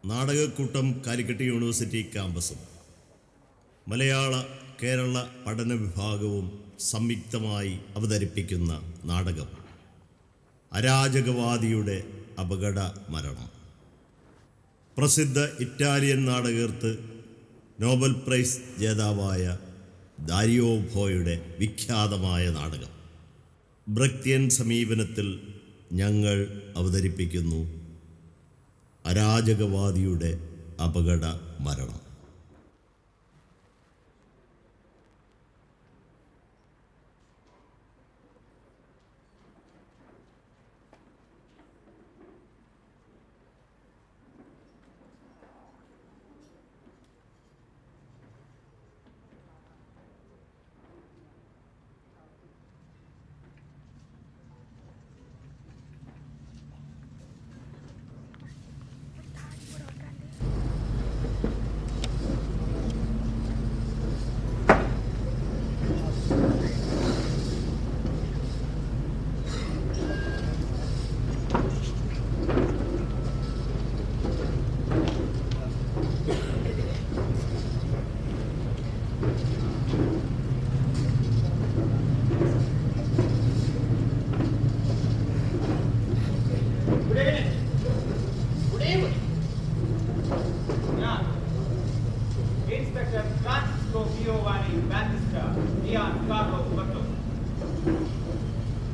നാടകക്കൂട്ടം Calicut university ക്യാമ്പസും മലയാള കേരള പഠന വിഭാഗവും സംയുക്തമായി അവതരിപ്പിക്കുന്ന നാടകം അരാജകവാദിയുടെ അപകട മരണം. പ്രസിദ്ധ ഇറ്റാലിയൻ നാടകകൃത്ത് നോബൽ പ്രൈസ് ജേതാവായ ദാരിയോ ഫോയുടെ വിഖ്യാതമായ നാടകം ബ്രക്തിയൻ സമീപനത്തിൽ ഞങ്ങൾ അവതരിപ്പിക്കുന്നു അരാജകവാദിയുടെ അപകട മരണം.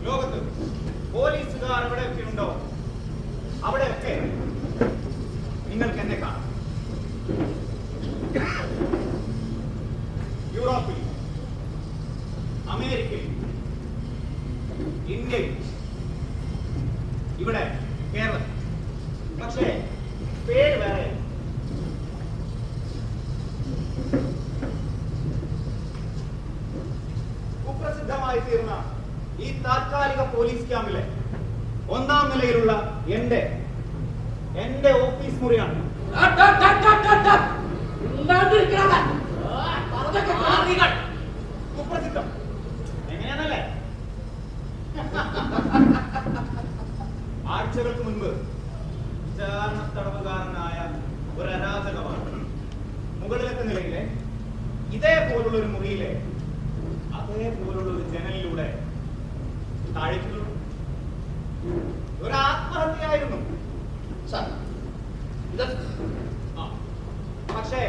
ലോകത്ത് പോലീസുകാർ എവിടെയൊക്കെ ഉണ്ടോ അവിടെയൊക്കെ നിങ്ങൾക്ക് എന്നെ കാണാം. യൂറോപ്പിൽ, അമേരിക്കയിൽ, ഇന്ത്യയിൽ, ഇവിടെ കേരളത്തിൽ. പക്ഷേ പേര് വേറെ. കുപ്രസിദ്ധമായി തീർന്ന ഈ താത്കാലിക പോലീസ് ക്യാമ്പിലെ 1-ാം നിലയിലുള്ള എന്റെ ഓഫീസ് മുറിയാണ്. കുപ്രസിദ്ധം എങ്ങനെയാണല്ലേ? ആഴ്ചകൾക്ക് മുൻപ് വിചാരണ തടവുകാരനായ ഒരു അരാജകവാദി മുകളിലത്തെ നിലയിലെ ഇതേപോലുള്ള ഒരു മുറിയിലെ അതേപോലുള്ള ഒരു ജനലിലൂടെ താഴേക്ക് വീണു. ഒരു ആത്മഹത്യയായിരുന്നു. പക്ഷേ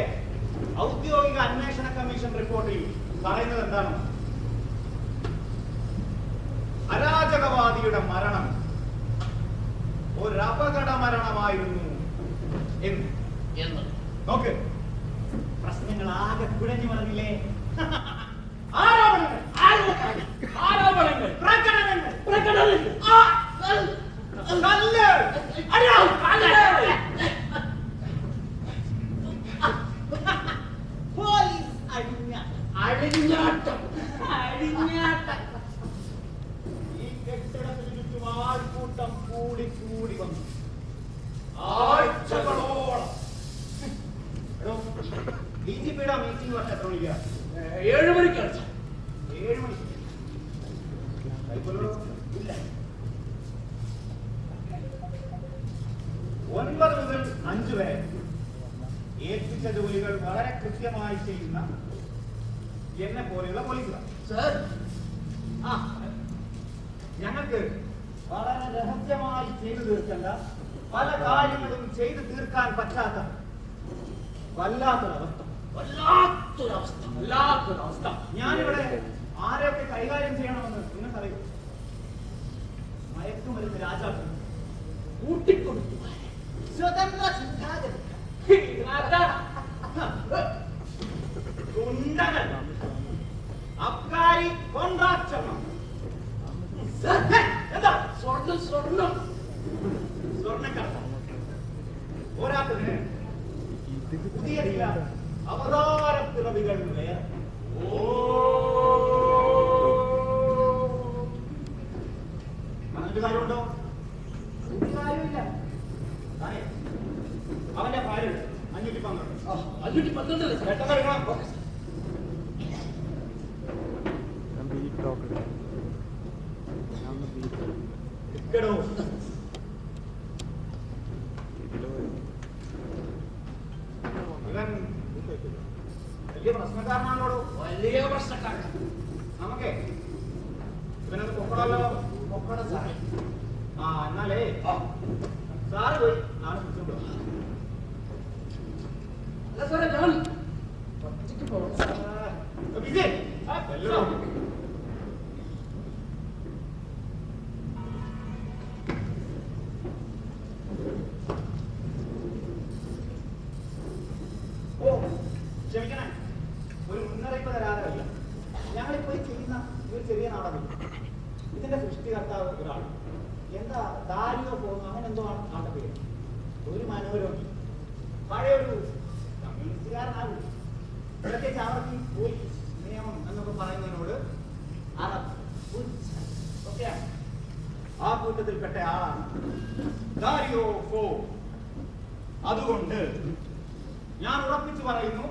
ഔദ്യോഗിക അന്വേഷണ കമ്മീഷൻ റിപ്പോർട്ടിൽ പറയുന്നത് എന്താണ്? അരാജകവാദിയുടെ മരണം ഒരു അപകട മരണമായിരുന്നു എന്ന്. നോക്ക്, പ്രശ്നങ്ങൾ ആകെ കുഴഞ്ഞു പറഞ്ഞില്ലേ? ആരോപണങ്ങൾ, പ്രകടനങ്ങൾ, പോലീസ് അഴിഞ്ഞാട്ടം. ഈ കെട്ടിടത്തിന് ചുറ്റും ആൾക്കൂട്ടം കൂടി കൂടി വന്നു ആഴ്ചകളോളം. DGP-യുടെ മീറ്റിംഗ് വർഷം എത്ര മണിക്കാ? 7 മണിക്കാണ്. 7 മണിക്ക് ഇല്ല. 9 മുതൽ 5 വരെ ഏൽപ്പിച്ച ജോലികൾ വളരെ കൃത്യമായി ചെയ്യുന്ന എന്നെ പോലെയുള്ള പോലീസുകാർ. ഞങ്ങൾക്ക് വളരെ രഹസ്യമായി ചെയ്തു തീർക്കേണ്ട പല കാര്യങ്ങളും ചെയ്തു തീർക്കാൻ പറ്റാത്ത വല്ലാത്തൊരവസ്ഥ. ഞാനിവിടെ ആരെയൊക്കെ കൈകാര്യം ചെയ്യണമെന്ന് നിങ്ങൾക്കറിയും. മയക്കുമരുന്ന് രാജാവ് കൂട്ടിക്കൊടുത്തു. സ്വതന്ത്ര ചിന്താഗതി ഗുണ്ടകൾ, അബ്കാരി കോൺട്രാക്ടർമാർ. എന്താ സ്വർണ്ണക്കടത്ത്. പോരാത്തതിന് പുതിയ ചില അവതാരപ്പിറവികൾ വേറെ. കാര്യമുണ്ടോ? കാര്യമില്ല. അവന്റെ ഭാര്യ 512 പെട്ടെന്ന് വലിയ പ്രശ്നക്കാരനാണല്ലോ. വലിയ പ്രശ്നക്കാരൻ. നമുക്കേ ഇവനത് പൊക്കണല്ലോ. പൊക്കണം സാറേ. എന്നാലേ സാറ് പോയി ആളെ പിടിച്ചോണ്ട് വാ. അല്ല സാറേ, ഞാൻ ഒറ്റയ്ക്ക് പോകണം. വിജയ് വല്ലോ ക്ഷമിക്കണേ, ഒരു മുന്നറിയിപ്പ് തരാതെ വയ്യ. ഞങ്ങളിപ്പോ ഈ ചെയ്യുന്ന ഒരു ചെറിയ നാടകം, ഇതിന്റെ സൃഷ്ടികർത്താവ് ഒരാൾ, എന്താ ദാരിയോ പോകുന്നു അങ്ങനെ എന്തോ ആണ് ആളുടെ പേര്. ഒരു മനോരോഗി, പഴയൊരു കമ്മ്യൂണിസ്റ്റുകാരനാകും. ഇവിടത്തെ ചാവത്തി പോലീസ് നിയമം എന്നൊക്കെ പറയുന്നതിനോട് ഒക്കെയാണ്. ആ കൂട്ടത്തിൽപ്പെട്ട ആളാണ് ദാരിയോ ഫോ. അതുകൊണ്ട് ഞാൻ ഉറപ്പിച്ചു പറയുന്നു,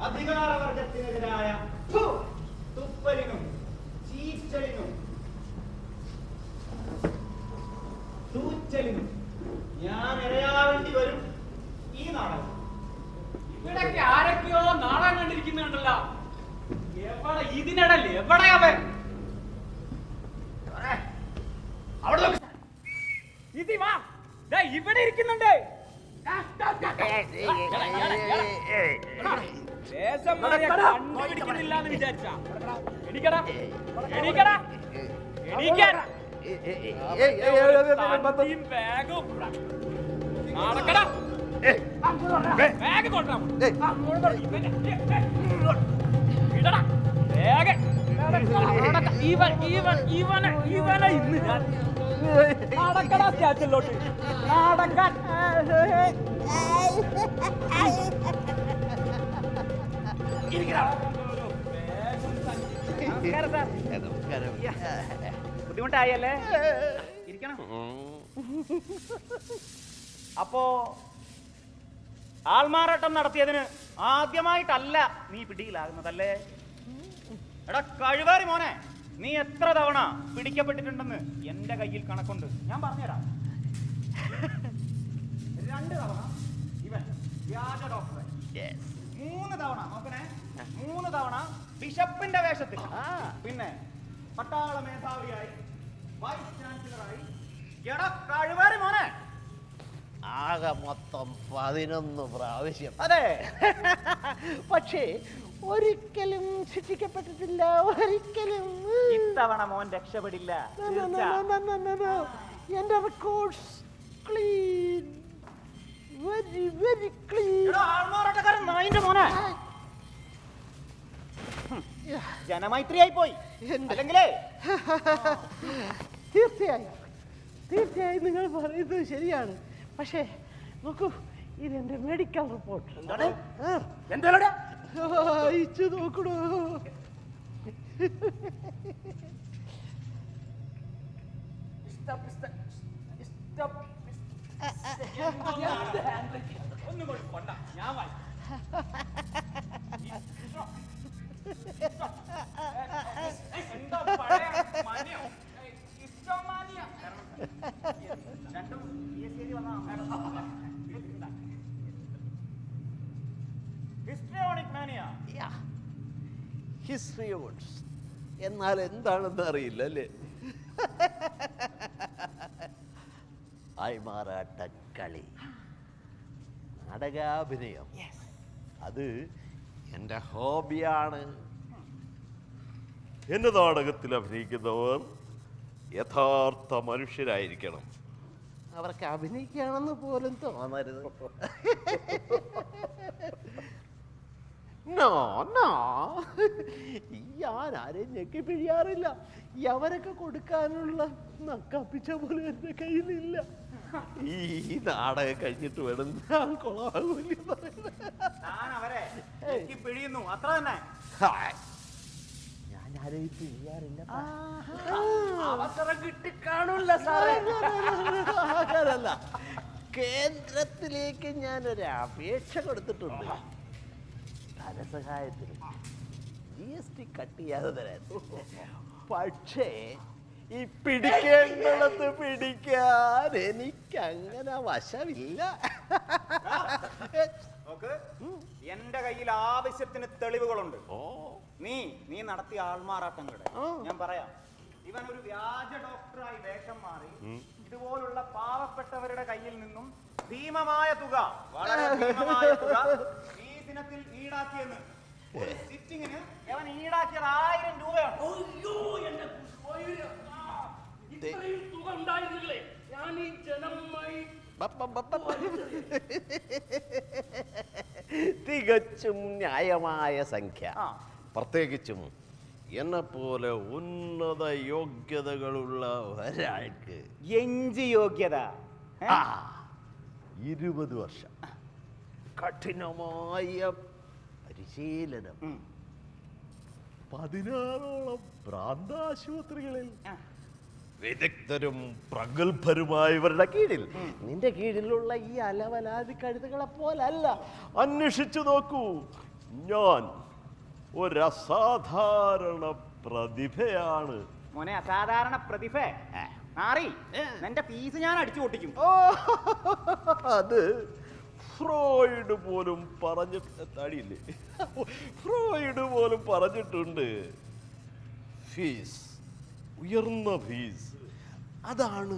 അധികാരവർഗത്തിനെതിരായ തുപ്പലിനും ചീച്ചലിനും തൂച്ചലിനും ഞാൻ ഇരയാവേണ്ടി വരും ഈ നാടകം. ഇവിടൊക്കെ ആരൊക്കെയോ നാടകം കണ്ടിരിക്കുന്നുണ്ടല്ലോ. എവിടെ ഇതിനിടല്ലേ എവിടെയാവൻ? അവിടെ ഇതി വാ, ദാ ഇവിടെ ഇരിക്കുന്നുണ്ട്. ദേശം മാറിയ കണ്ടുപിടിക്കുന്നില്ലാന്ന് വിചാരിച്ചാ? എണീക്കടാ, എണീക്കടാ, എണീക്കാൻ. തന്റെയും ബാഗും നടക്കടാ. ബാഗ് കൊണ്ടാ ഇടടാ ബാഗ്. ഇവനെ ഇന്ന് ഞാൻ നടക്കടാ സ്റ്റേഷനിലോട്ട്. നടക്കാൻ ബുദ്ധിമുട്ടായല്ലേ? ഇരിക്കണം. അപ്പോ ആൾമാറാട്ടം നടത്തിയതിന് ആദ്യമായിട്ടല്ല നീ പിടിയിലാകുന്നതല്ലേ? എടാ കഴിവേറി മോനെ, നീ എത്ര തവണ പിടിക്കപ്പെട്ടിട്ടുണ്ടെന്ന് എന്റെ കയ്യിൽ കണക്കുണ്ട്. ഞാൻ പറഞ്ഞുതരാം. 2 തവണ ഇവൻ വ്യാജ ഡോക്ടറെ, 3 തവണ നോക്കണേ, 3 തവണ ബിഷപ്പിന്റെ വേഷത്തിൽ, പിന്നെ പട്ടാള മേധാവിയായി, വൈസ് ചാൻസലറായി. എടാ കഴിവേറി മോനെ, ആകെ മൊത്തം 11 പ്രാവശ്യം. അതെ. പക്ഷേ ഒരിക്കലും ശിക്ഷിക്കപ്പെട്ടിട്ടില്ല. ഒരിക്കലും. ഇത്തവണ മോൻ രക്ഷപ്പെടില്ല. എന്റെ records clean, very very clean. ആൾമാറാട്ടക്കാരൻ നായിന്റെ മോനെ ജനമൈത്രിയായി പോയി അല്ലെങ്കിലേ. തീർച്ചയായും തീർച്ചയായും നിങ്ങൾ പറയുന്നത് ശരിയാണ്. പക്ഷേ നോക്കൂ, ഇതെന്റെ മെഡിക്കൽ റിപ്പോർട്ട്. അയച്ചു നോക്കണോ? ഒന്നും കൂടി കൊണ്ട, ഞാൻ വായി. എന്താ പഴയ മാന്യോ? ഇഷ്ടമാനിയ രണ്ടും ഹിസ്റ്ററി മാനിയ. ഹിസ്റ്ററി അവാർഡ്സ് എന്നാൽ എന്താണെന്ന് അറിയില്ല അല്ലേ? ആൾമാറാട്ടക്കളി, നാടകാഭിനയം, അത് എൻ്റെ ഹോബിയാണ്. എൻ്റെ നാടകത്തിൽ അഭിനയിക്കുന്നവർ യഥാർത്ഥ മനുഷ്യരായിരിക്കണം. അവർക്ക് അഭിനയിക്കുകയാണെന്ന് പോലും തോന്നരുത്. ഞാൻ ആരെയും ഞെക്കി പിഴിയാറില്ല. അവരൊക്കെ കൊടുക്കാനുള്ള നക്കാപ്പിച്ച പോലും എൻ്റെ കയ്യിലില്ല. ഈ നാടകം കഴിഞ്ഞിട്ട് വേണം ഞാൻ കൊളാകൂലി പിഴിയുന്നു അത്ര തന്നെ. ഞാൻ ആരെയും പിഴിയാറില്ല. അവസരം കിട്ടിക്കാണൂല്ല സാറേ. അങ്ങനല്ല, കേന്ദ്രത്തിലേക്ക് ഞാനൊരു അപേക്ഷ കൊടുത്തിട്ടുണ്ട്. ധനസഹായത്തിന് GST കട്ട് ചെയ്യാതെ തരാൻ. പക്ഷേ ഈ പിടിക്കേണ്ടിടത്ത് പിടിക്കാൻ എനിക്കങ്ങനെ വശമില്ല. നോക്ക്, എന്റെ കയ്യിൽ ആവശ്യത്തിന് തെളിവുകളുണ്ട്. നീ നടത്തിയ ആൾമാറാട്ടങ്ങളുടെ ഞാൻ പറയാം. ഇവൻ ഒരു വ്യാജ ഡോക്ടറായി വേഷം മാറി ഇതുപോലുള്ള പാവപ്പെട്ടവരുടെ കയ്യിൽ നിന്നും ഭീമമായ തുക, വളരെ ഭീമമായ തുക ഈ ദിനത്തിൽ ഈടാക്കിയെന്ന്. ഒരു സിറ്റിങ്ങിന് അവൻ ഈടാക്കിയത് 1000 രൂപയാണ്. തികച്ചും ന്യായമായ സംഖ്യ. പ്രത്യേകിച്ചും എന്നെ പോലെ ഉന്നത യോഗ്യതകളുള്ള ഒരാൾക്ക്. എന്ത് യോഗ്യത? 20 വർഷം കഠിനമായ പരിശീലനം, 16ഓളം ഭ്രാന്താശുപത്രികളിൽ വിദഗ്ധരും പ്രഗത്ഭരുമായവരുടെ കീഴിൽ. നിന്റെ കീഴിലുള്ള ഈ അലവലാതി കഴുതുകളെ പോലല്ല. അന്വേഷിച്ചു നോക്കൂ, ഞാൻ ഒരസാധാരണ പ്രതിഭയാണ്. മോനെ, അസാധാരണ പ്രതിഭ മാറി നിന്റെ ഫീസ് ഞാൻ അടിച്ചു പൊട്ടിക്കും. അത് ഫ്രോയിഡ് പോലും തടിയില്ലേ, ഫ്രോയിഡ് പോലും പറഞ്ഞിട്ടുണ്ട്. ഫീസ്, ഉയർന്ന ഫീസ്, അതാണ്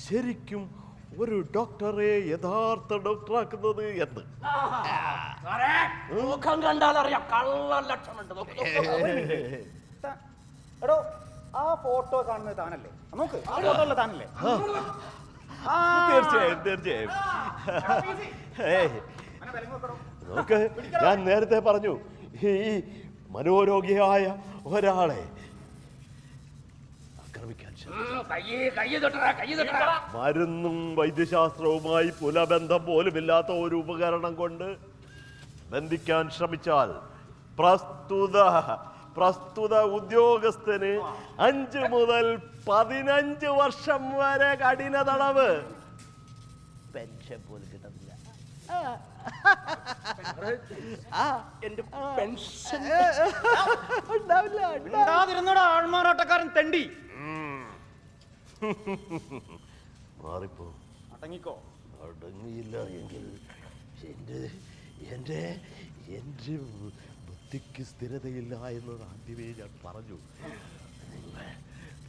ശരിക്കും ഒരു ഡോക്ടറെ യഥാർത്ഥ ഡോക്ടറാക്കുന്നത് എന്ന്. മുഖം കണ്ടാലറിയാം കള്ള ലക്ഷണമുണ്ട്. എടോ, ആ ഫോട്ടോ കാണുന്നത് താനല്ലേ? നോക്ക്, ആ ഫോട്ടോ ഉള്ള താനല്ലേ? തീർച്ചയായും തീർച്ചയായും. നോക്ക്, ഞാൻ നേരത്തെ പറഞ്ഞു, ഈ മനോരോഗിയായ ഒരാളെ ആക്രമിക്കാൻ മരുന്നും വൈദ്യശാസ്ത്രവുമായി പുലബന്ധം പോലുമില്ലാത്ത ഒരു ഉപകരണം കൊണ്ട് ബന്ധിക്കാൻ ശ്രമിച്ചാൽ പ്രസ്തുത ഉദ്യോഗസ്ഥന് 5 മുതൽ 15 വർഷം വരെ കഠിന തടവ്. പെൻഷൻ പോലും കിട്ടത്തില്ല. എന്റെ പെൻഷൻ ഉണ്ടാവില്ല. ആൾമാറാട്ടക്കാരൻ തെണ്ടി മാറിപ്പോ. അടങ്ങിക്കോ. അടങ്ങിയില്ല എങ്കിൽ എന്റെ ബുദ്ധിക്ക് സ്ഥിരതയില്ല എന്നത് ആദ്യമേ ഞാൻ പറഞ്ഞു.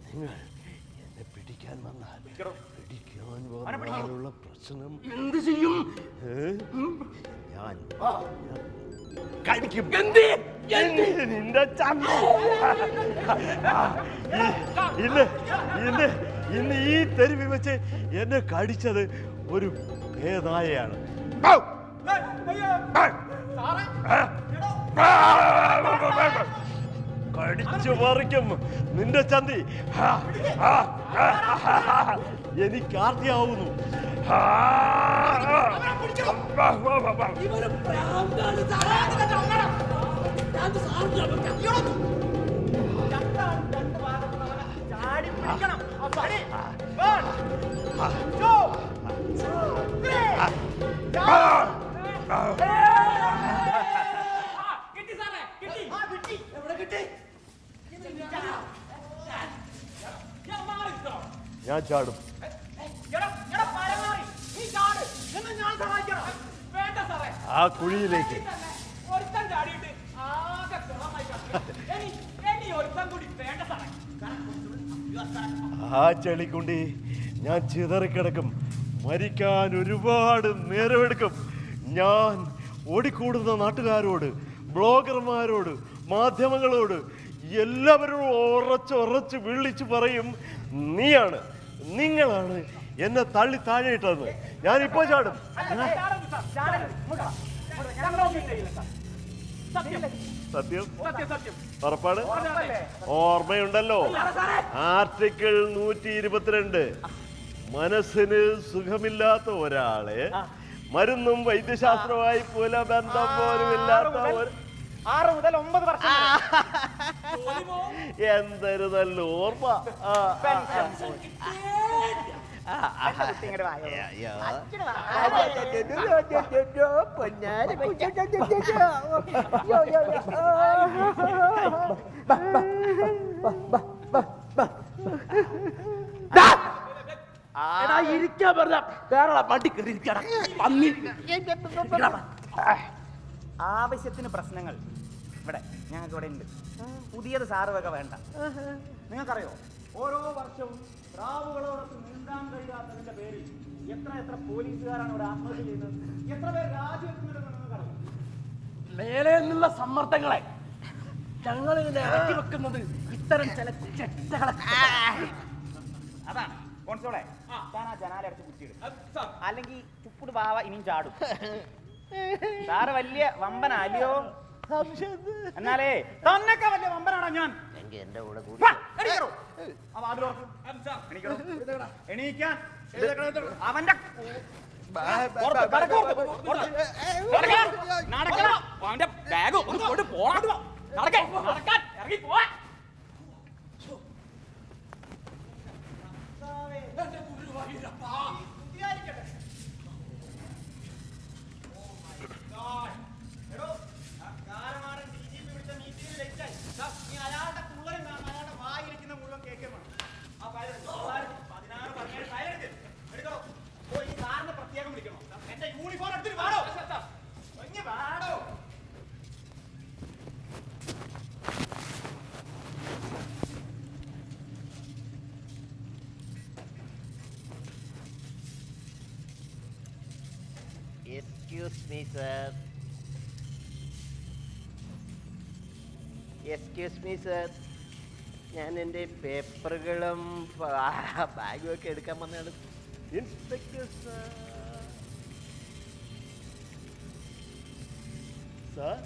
നിങ്ങൾ എന്നെ പിടിക്കാൻ വന്നാലുള്ള പ്രശ്നം എന്ത് ചെയ്യും? ഞാൻ കടിക്കും. നിന്റെ ഇന്ന് ഈ തെരുവിൽ വെച്ച് എന്നെ കടിച്ചത് ഒരു ഭേദായാണ്. കടിച്ചു മറിക്കും നിന്റെ ചന്തി. എനിക്ക് ആർത്തിയാവുന്നു. ഞാൻ ചാടും. ആ കുഴിയിലേക്ക്. ആ ചെളിക്കുണ്ടി ഞാൻ ചിതറിക്കിടക്കും. മരിക്കാൻ ഒരുപാട് നേരമെടുക്കും. ഞാൻ ഓടിക്കൂടുന്ന നാട്ടുകാരോട്, ബ്ലോഗർമാരോട്, മാധ്യമങ്ങളോട് എല്ലാവരോടും ഉറച്ച് വിളിച്ചു പറയും, നിങ്ങളാണ് എന്നെ തള്ളി താഴെയിട്ടതെന്ന്. ഞാനിപ്പോ ചാടും. സത്യം ഉറപ്പാണ്. ഓർമ്മയുണ്ടല്ലോ, ആർട്ടിക്കിൾ 122. മനസ്സിന് സുഖമില്ലാത്ത ഒരാളെ മരുന്നും വൈദ്യശാസ്ത്രവുമായി പുലബന്ധം പോലും ഇല്ലാത്ത 6 മുതൽ 9 വർഷം എന്തൊരു നല്ല ഓർമ്മ. ഇരിക്കാൻ പറഞ്ഞ വേറെ വണ്ടി കയറി ആവശ്യത്തിന് പ്രശ്നങ്ങൾ ഇവിടെ ഞങ്ങൾക്ക് ഇവിടെ ഉണ്ട്. പുതിയത് സാറ് വക വേണ്ട. നിങ്ങൾക്കറിയോ, ഓരോ വർഷവും റാവുകളോടൊത്ത് നീന്താൻ കഴിയാത്തതിന്റെ പേരിൽ എത്ര പോലീസുകാരാണ് ഇവിടെ ആത്മഹത്യ ചെയ്യുന്നത്, എത്ര പേർ രാജിവെക്കുന്നുണ്ടെന്ന് നിങ്ങൾക്കറിയാം. മേലെ നിന്നുള്ള സമ്മർദ്ദങ്ങളെ ഞങ്ങൾ ഇറക്കി വെക്കുന്നത് ഇത്തരം ചില ചെറ്റകളെ. അതാണ് കോൺസ്റ്റബിളെ, താൻ ആ ജനാല അടച്ച് കുത്തിയിടും, അല്ലെങ്കിൽ ചുപ്പുട് ബാവ ഇനിയും ചാടും. സാറ് വലിയ വമ്പനല്ലയോ? എന്നാലേ തന്നൊക്കെ വലിയ വമ്പനാടാ ഞാൻ. എന്റെ കൂടെ എണീക്കാൻ അവന്റെ ബാഗ് കൊണ്ട് പോണം. നടക്കാൻ ഇറങ്ങി പോവാ. അയാളുടെ പുള്ളയും കാണാൻ അയാളുടെ വായിരിക്കുന്ന മുഴുവൻ കേൾക്കണം. ആ 16 17 എടുക്കണോ? ഓ, ഈ സാറിന് പ്രത്യേകം വിളിക്കണോ? എന്റെ യൂണിഫോം എടുത്തിട്ട് വാടോ. വാടോ. Excuse me sir. Excuse me sir, ഞാൻ എൻ്റെ പേപ്പറുകളും ബാഗും ഒക്കെ എടുക്കാൻ വന്നതാണ്. Inspector sir. സാർ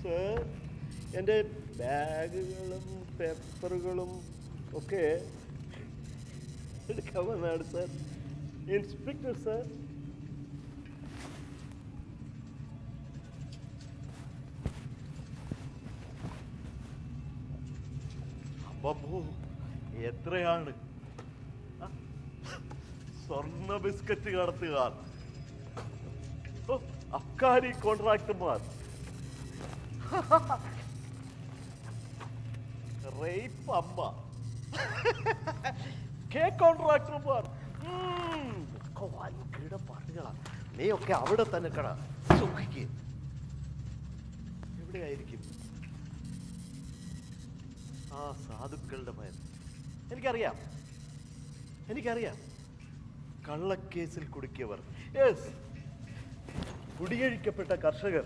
സർ, എൻ്റെ ബാഗുകളും പേപ്പറുകളും ഒക്കെ എടുക്കാൻ വന്നതാണ് സർ. Inspector sir. അപ്പോ എത്രയാണ്? സ്വർണ്ണ ബിസ്ക്കറ്റ് കടത്തുകാർ, അബ്കാരി കോൺട്രാക്ടർമാർ, റേപ്പ് അമ്മ, കോൺട്രാക്ടർമാർ, വൻകിട പാട്ടുകളാണ്. നീ ഒക്കെ അവിടെ തന്നെ കട സുഖിക്ക്. എവിടെയായിരിക്കും ആ സാധുക്കളുടെ മയൻ? എനിക്കറിയാം കള്ളക്കേസിൽ കുടുക്കിയവർ, യെസ്, കുടിയൊഴിക്കപ്പെട്ട കർഷകർ,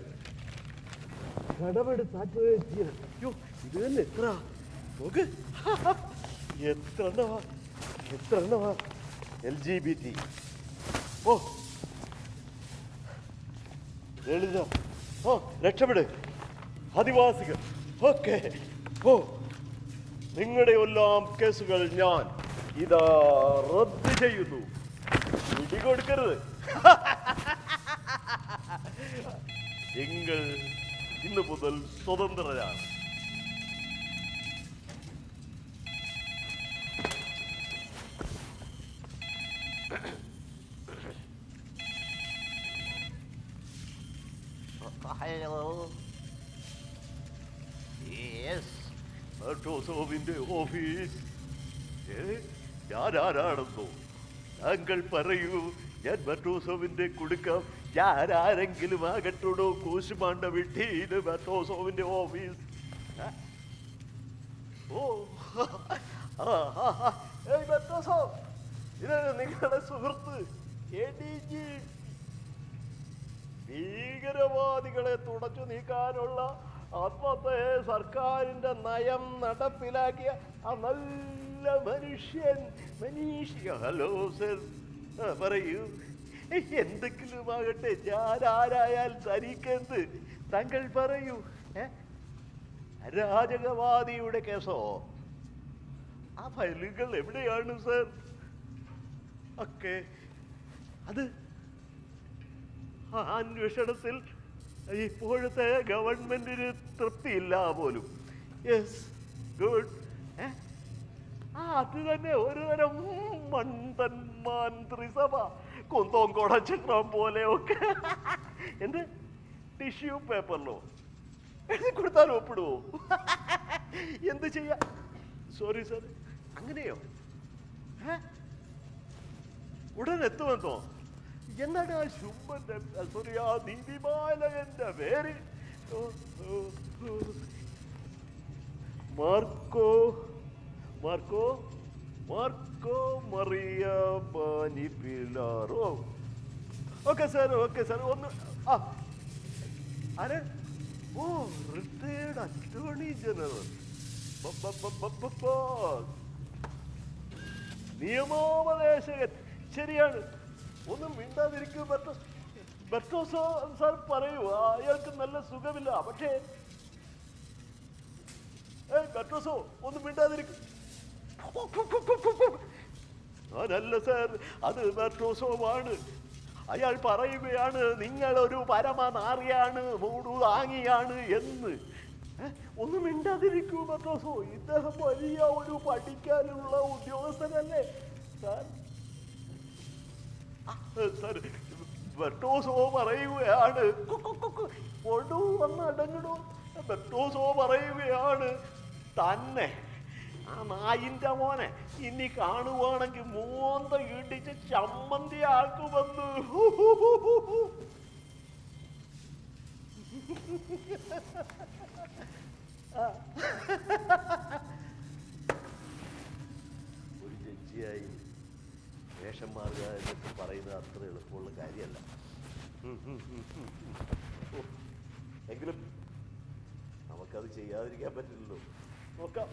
കടമെടുത്ത് ആത്മഹത്യ. അയ്യോ, ഇത് തന്നെ എത്ര നോക്ക്, എത്ര എണ്ണമാ LGBT. ഓ ലളിത, ഓ രക്ഷപ്പെട്, ആദിവാസികൾ, ഓക്കെ. ഓ, നിങ്ങളുടെ എല്ലാം കേസുകൾ ഞാൻ ഇതാ റദ്ദ് ചെയ്യുന്നു. കൊടുക്കരുത്. നിങ്ങൾ ഇന്ന് മുതൽ സ്വതന്ത്രരാണ്. ഹലോ, യെസ്, മെട്രോസോവിന്റെ ഓഫീസ്. ഞാൻ ആരാണെന്നോ? താങ്കൾ പറയൂ. ഞാൻ മെട്രോസോവിന്റെ കുടുക്കം. ഞാൻ ആരെങ്കിലും ആകട്ടോടോ കൂശുമാണ്ട വിട്ടി. ഇത് മെട്രോസോവിന്റെ ഓഫീസ്. ഓ, മെട്രോസോ, ഇത് നിങ്ങളുടെ സുഹൃത്ത് ADG. ഭീകരവാദികളെ തുടച്ചു നീക്കാനുള്ള ആത്മഹത്യ സർക്കാരിന്റെ നയം നടപ്പിലാക്കിയ ആ നല്ല മനുഷ്യൻ മനീഷ്. ഹലോ സർ, പറയൂ. എന്തെങ്കിലും ആകട്ടെ, ഞാൻ ആരായാൽ തനിക്കെന്ത്? താങ്കൾ പറയൂ. അരാജകവാദിയുടെ കേസോ? ആ ഫയലുകൾ എവിടെയാണ് സർ? ഒക്കെ അത് അന്വേഷണത്തിൽ ഇപ്പോഴത്തെ ഗവൺമെന്റിന് തൃപ്തിയില്ല പോലും. Yes, good. അത് തന്നെ ഒരു തരം മണ്ടൻ മന്ത്രിസഭ, കുന്തോം കുടച്ചക്രം പോലെയൊക്കെ. എന്ത് ടിഷ്യൂ പേപ്പറിലോ എഴുതി കൊടുത്താൽ ഒപ്പിടുവോ? എന്ത് ചെയ്യാ? സോറി സാർ, അങ്ങനെയോ? ഉടൻ എത്തുമെന്നോ? എന്താണ് ആ ശുംഭന്റെ, സോറി, ആ നീതിപാലകന്റെ പേര്? Marco Marco Marco Maria Bani Pilaro. Okay sir, okay sir. ഒന്ന് ആര്? ഓ, റിട്ടയർഡ് അറ്റോർണി ജനറൽ, നിയമോപദേശകൻ. ശരിയാണ്, ഒന്നും മിണ്ടാതിരിക്കും. ബെർട്ടോസോ സാർ പറയൂ, അയാൾക്ക് നല്ല സുഖമില്ല. പക്ഷേ ബെർട്ടോസോ ഒന്നും മിണ്ടാതിരിക്കും. അതല്ല സാർ, അത് ബെർട്ടോസോവാണ്. അയാൾ പറയുകയാണ് നിങ്ങളൊരു പരമനാറിയാണ്, മൂടുതാങ്ങിയാണ് എന്ന്. ഒന്നും മിണ്ടാതിരിക്കൂ ബെർട്ടോസോ. ഇദ്ദേഹം വലിയ ഒരു പഠിക്കാനുള്ള ഉദ്യോഗസ്ഥനല്ലേ സാർ? സാർ, ബെർട്ടോസോ പറയുകയാണ്, ഒടു വന്ന് അടങ്ങണോ. ബെർട്ടോസോ പറയുകയാണ് തന്നെ ആ നായിന്റെ മോനെ ഇനി കാണുവാണെങ്കിൽ മോന്ത ഇടിച്ച് ചമ്മന്തി ആക്കുമെന്ന്. ഒരു ജഡ്ജിയായി വേഷം മാറുക എന്നൊക്കെ പറയുന്നത് അത്ര എളുപ്പമുള്ള കാര്യമല്ല. എങ്കിലും നമുക്കത് ചെയ്യാതിരിക്കാൻ പറ്റില്ലല്ലോ. നോക്കാം.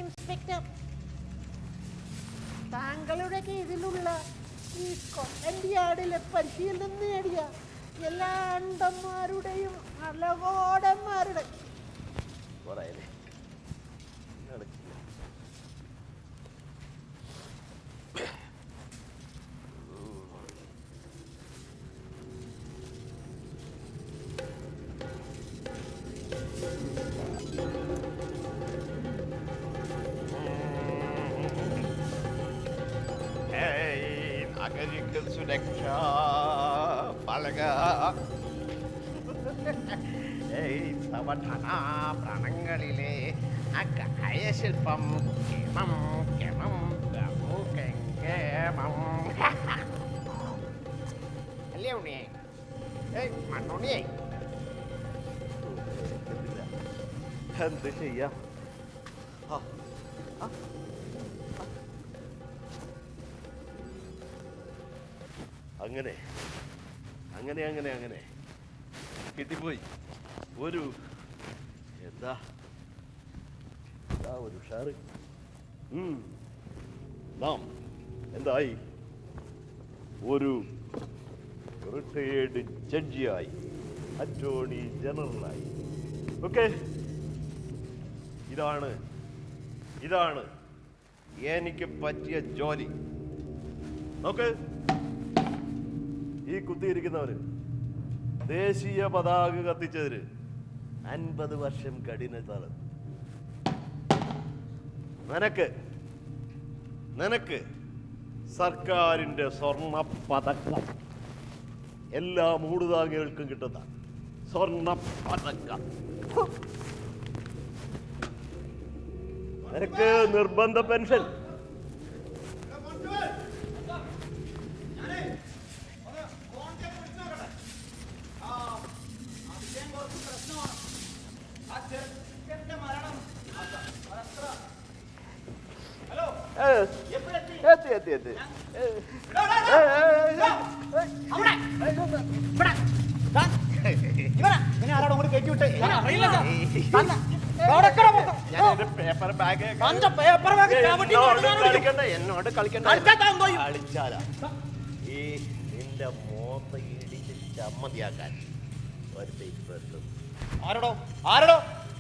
ഇൻസ്പെക്ടർ, താങ്കളുടെ കീഴിലുള്ള ഈ സ്കോട്ട്ലൻഡ് യാർഡിലെ പരിശീലനം നേടിയ എല്ലാ അണ്ടന്മാരുടെയും അലകോടന്മാരുടെ സുരക്ഷാ പാലക, സവധാന പ്രാണങ്ങളിലെ അയശില്പം കേമം കേമം അല്ലേ ഉണ്ണിയെ? മണ്ണുണ്ണിയെ എന്ത് ചെയ്യാം? അങ്ങനെ അങ്ങനെ അങ്ങനെ അങ്ങനെ കിട്ടിപ്പോയി. ഒരു എന്താ ഒരു ഉഷാറ്. നാം എന്തായി? ഒരു റിട്ടയേർഡ് ജഡ്ജിയായി, അറ്റോർണി ജനറലായി. ഓക്കെ, ഇതാണ് എനിക്ക് പറ്റിയ ജോലി. നോക്ക്, ഈ കുത്തിയിരിക്കുന്നവര് ദേശീയ പതാക കത്തിച്ചതിന് 50 വർഷം കഠിന തടവ്. നിനക്ക് സർക്കാരിന്റെ സ്വർണ്ണ പതക്കം. എല്ലാ മൂടുതാങ്ങികൾക്കും കിട്ടുന്ന സ്വർണ്ണ പതക്കം. നിനക്ക് നിർബന്ധ പെൻഷൻ. എത്തി. എന്നോട് കളിക്കണ്ട. കളിച്ചാല ഈ നിന്റെ മോത്ത ഇടിച്ച് ചമ്മതിയാക്കാൻ ഒരു ആരോടോ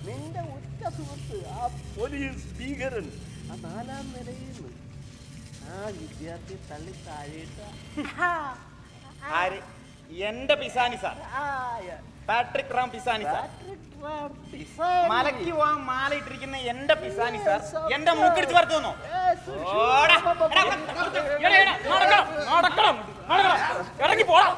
നിന്റെ ഉറ്റ സുഹൃത്ത്, ആ പോലീസ് ഭീകരൻ, ആ 4ാം നിലയിൽ ആ വിദ്യാർത്ഥി തള്ളി താഴേട്ട്. എന്റെ പിസാനി സാർ, പാട്രിക് റാം പിസാനി സാർ, മലയ്ക്ക് പോവാൻ മാല ഇട്ടിരിക്കുന്ന എന്റെ പിസാനി സാർ എന്റെ മൂക്കിടിച്ച് വരത്തു വന്നോ? ഇറങ്ങി പോടാ.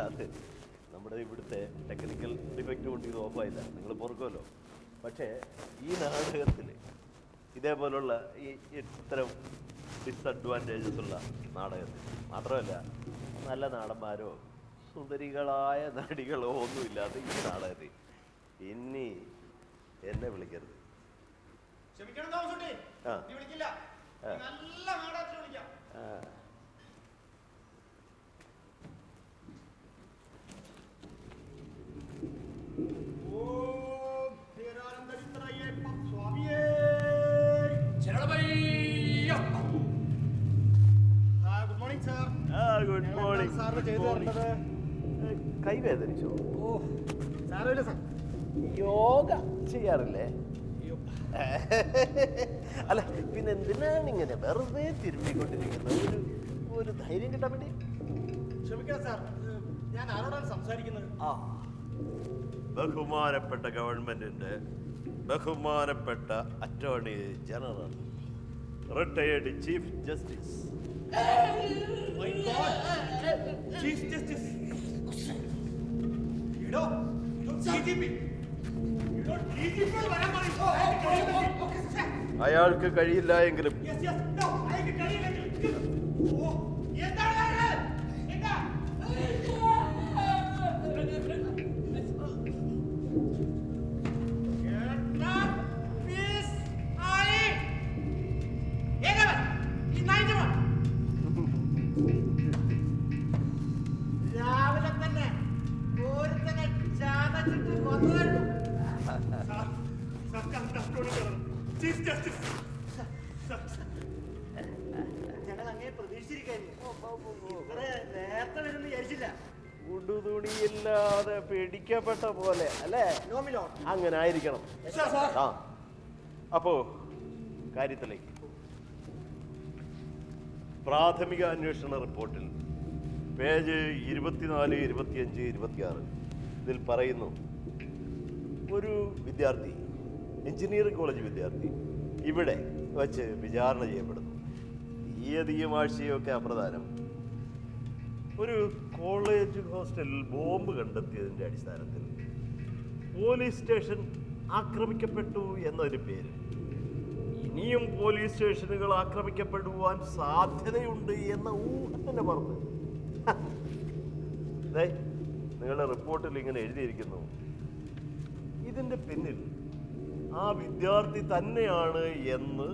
അത് നമ്മുടെ ഇവിടുത്തെ ടെക്നിക്കൽ ഡിഫക്റ്റ് കൊണ്ട് ഇത് ഓഫായില്ല, നിങ്ങൾ പൊറുക്കുമല്ലോ. പക്ഷേ ഈ നാടകത്തിൽ ഇതേപോലുള്ള ഈ ഇത്തരം ഡിസഡ്വാൻറ്റേജസ് ഉള്ള നാടകത്തിൽ മാത്രമല്ല, നല്ല നടന്മാരോ സുന്ദരികളായ നടികളോ ഒന്നുമില്ലാതെ ഈ നാടകത്തിൽ ഇനി എന്നെ വിളിക്കരുത്. Good morning. കൈവേദനിച്ചോ? യോഗ ചെയ്യാറില്ലേ? അല്ല പിന്നെ എന്തിനാണ് ഇങ്ങനെ വെറുതെ തിരുമ്മിക്കൊണ്ടിരിക്കുന്നത്? ഒരു ധൈര്യം കിട്ടാൻ വേണ്ടി. ക്ഷമിക്കണം സാർ, ഞാൻ ആരോടാണ് സംസാരിക്കുന്നത്? ആ, ബഹുമാനപ്പെട്ട ഗവൺമെന്റിന്റെ ബഹുമാനപ്പെട്ട attorney general, retired chief justice. Chief justice അയാൾക്ക് കഴിയില്ല എങ്കിലും ഞങ്ങൾ അങ്ങനെ പ്രതീക്ഷിച്ചിരിക്കുന്നു. നേരത്തെ വരുന്ന വിചാരിച്ചില്ല. ഉടുതുണിയില്ലാതെ പിടിക്കപ്പെട്ട പോലെ അല്ലേ? അങ്ങനെ ആയിരിക്കണം. ആ അപ്പോ കാര്യത്തിലേക്ക്. പ്രാഥമിക അന്വേഷണ റിപ്പോർട്ടിൽ പേജ് 24, 25, 26 ഇതിൽ പറയുന്നു, ഒരു വിദ്യാർത്ഥി, എഞ്ചിനീയറിംഗ് കോളേജ് വിദ്യാർത്ഥി ഇവിടെ വച്ച് വിചാരണ ചെയ്യപ്പെടുന്നു. തീയതിയും ആഴ്ചയും ഒക്കെ അപ്രധാനം. ഒരു കോളേജ് ഹോസ്റ്റലിൽ ബോംബ് കണ്ടെത്തിയതിൻ്റെ അടിസ്ഥാനത്തിൽ പോലീസ് സ്റ്റേഷൻ ആക്രമിക്കപ്പെട്ടു എന്നൊരു പേര് ഇനിയും പോലീസ് സ്റ്റേഷനുകൾ ആക്രമിക്കപ്പെടുവാൻ സാധ്യതയുണ്ട് എന്ന ഊഹത്തിന്റെ പുറത്ത് നിങ്ങളുടെ റിപ്പോർട്ടിൽ ഇങ്ങനെ എഴുതിയിരിക്കുന്നു, ഇതിന്റെ പിന്നിൽ ആ വിദ്യാർത്ഥി തന്നെയാണ് എന്ന്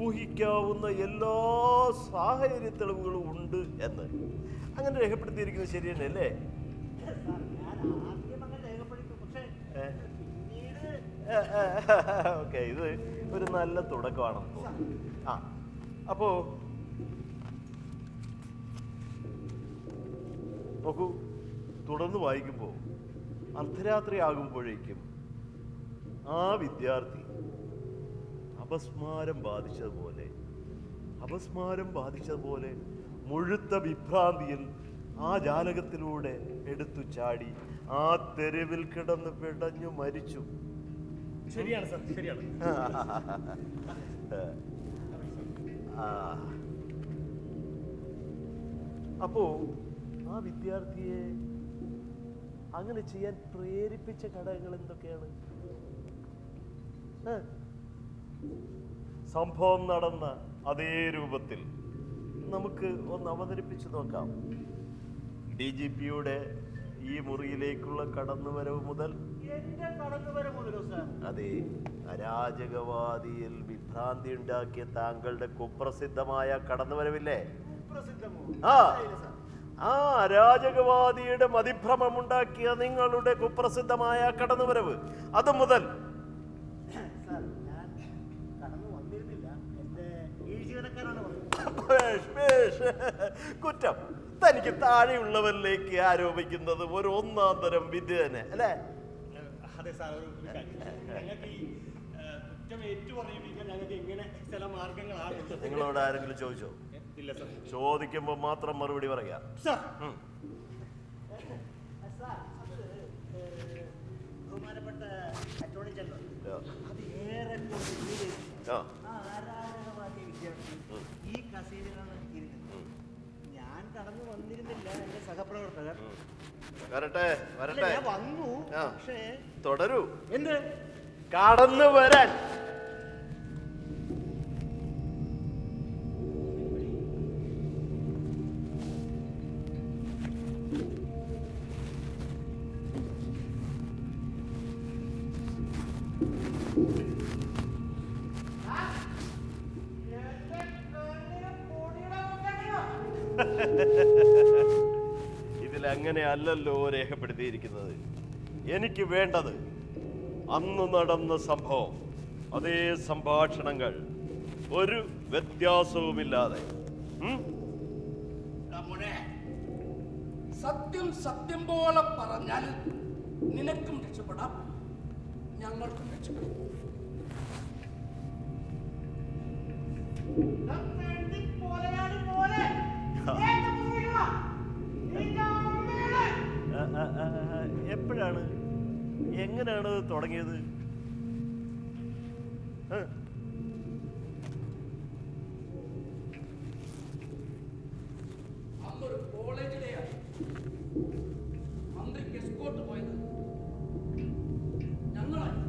ഊഹിക്കാവുന്ന എല്ലാ സാഹചര്യ തെളിവുകളും ഉണ്ട് എന്ന്. അങ്ങനെ രേഖപ്പെടുത്തിയിരിക്കുന്നത് ശരി തന്നെയല്ലേ? ഓക്കെ, ഇത് ഒരു നല്ല തുടക്കമാണെന്ന് തോന്നുന്നു. ആ അപ്പോ നോക്കൂ, തുടർന്ന് വായിക്കുമ്പോൾ അർദ്ധരാത്രി ആകുമ്പോഴേക്കും ആ വിദ്യാർത്ഥി അപസ്മാരം ബാധിച്ചതുപോലെ മുഴുത്ത വിഭ്രാന്തിയിൽ ആ ജാലകത്തിലൂടെ എടുത്തു ചാടി ആ തെരുവിൽ കിടന്ന് പിടഞ്ഞു മരിച്ചു. ശരിയാണ് സർ, ശരിയാണ്. അപ്പോ ആ വിദ്യാർത്ഥിയെ അങ്ങനെ ചെയ്യാൻ പ്രേരിപ്പിച്ച ഘടകങ്ങൾ എന്തൊക്കെയാണ്? സംഭവം നടന്ന അതേ രൂപത്തിൽ നമുക്ക് ഒന്ന് അവതരിപ്പിച്ചു നോക്കാം. DGPയുടെ ഈ മുറിയിലേക്കുള്ള കടന്നുവരവ് മുതൽ, അതെ, അരാജകവാദിയിൽ വിഭ്രാന്തി ഉണ്ടാക്കിയ താങ്കളുടെ കുപ്രസിദ്ധമായ കടന്നുവരവില്ലേ? ആ അരാജകവാദിയുടെ മതിഭ്രമമുണ്ടാക്കിയ നിങ്ങളുടെ കുപ്രസിദ്ധമായ കടന്നുവരവ്, അത് മുതൽ കുറ്റം തനിക്ക് താഴെയുള്ളവരിലേക്ക് ആരോപിക്കുന്നത് ഒരു ഒന്നാം തരം വിദ്യ തന്നെ അല്ലേ? അതെ സാർ, ഞങ്ങൾക്ക് ഈ കുറ്റം ഏറ്റുപറയുമ്പോൾ ഞങ്ങൾക്ക് എങ്ങനെ ചില മാർഗങ്ങളാണ്. നിങ്ങളോട് ആരെങ്കിലും ചോദിച്ചോ? ഇല്ല സർ. ചോദിക്കുമ്പോ മാത്രം മറുപടി പറയാം. ബഹുമാനപ്പെട്ട അറ്റോർണി ജനറൽ ഈ കസേരയിലാണ് ഇരുന്നത്. ഞാൻ കടന്നു വന്നിരുന്നില്ല, എന്റെ സഹപ്രവർത്തകർ. വരട്ടെ ഞാൻ വന്നു, പക്ഷേ തുടരൂ. എന്ത് കടന്നു വരാൻ ഇതിലങ്ങനെ അല്ലല്ലോ രേഖപ്പെടുത്തിയിരിക്കുന്നത്. എനിക്ക് വേണ്ടത് അന്ന് നടന്ന സംഭവം, അതേ സംഭാഷണങ്ങൾ, ഒരു വ്യത്യാസവുമില്ലാതെ. സത്യം സത്യം പോലെ പറഞ്ഞാൽ നിനക്കും രക്ഷപ്പെടാം, ഞങ്ങൾക്കും രക്ഷപ്പെടാം. എപ്പോഴാണ്, എങ്ങനെയാണ് തുടങ്ങിയത്? അന്നൊരു കോളേജിലെയാണ് മന്ത്രിക്ക് എസ്കോർട്ട് പോയത് ഞങ്ങളായി.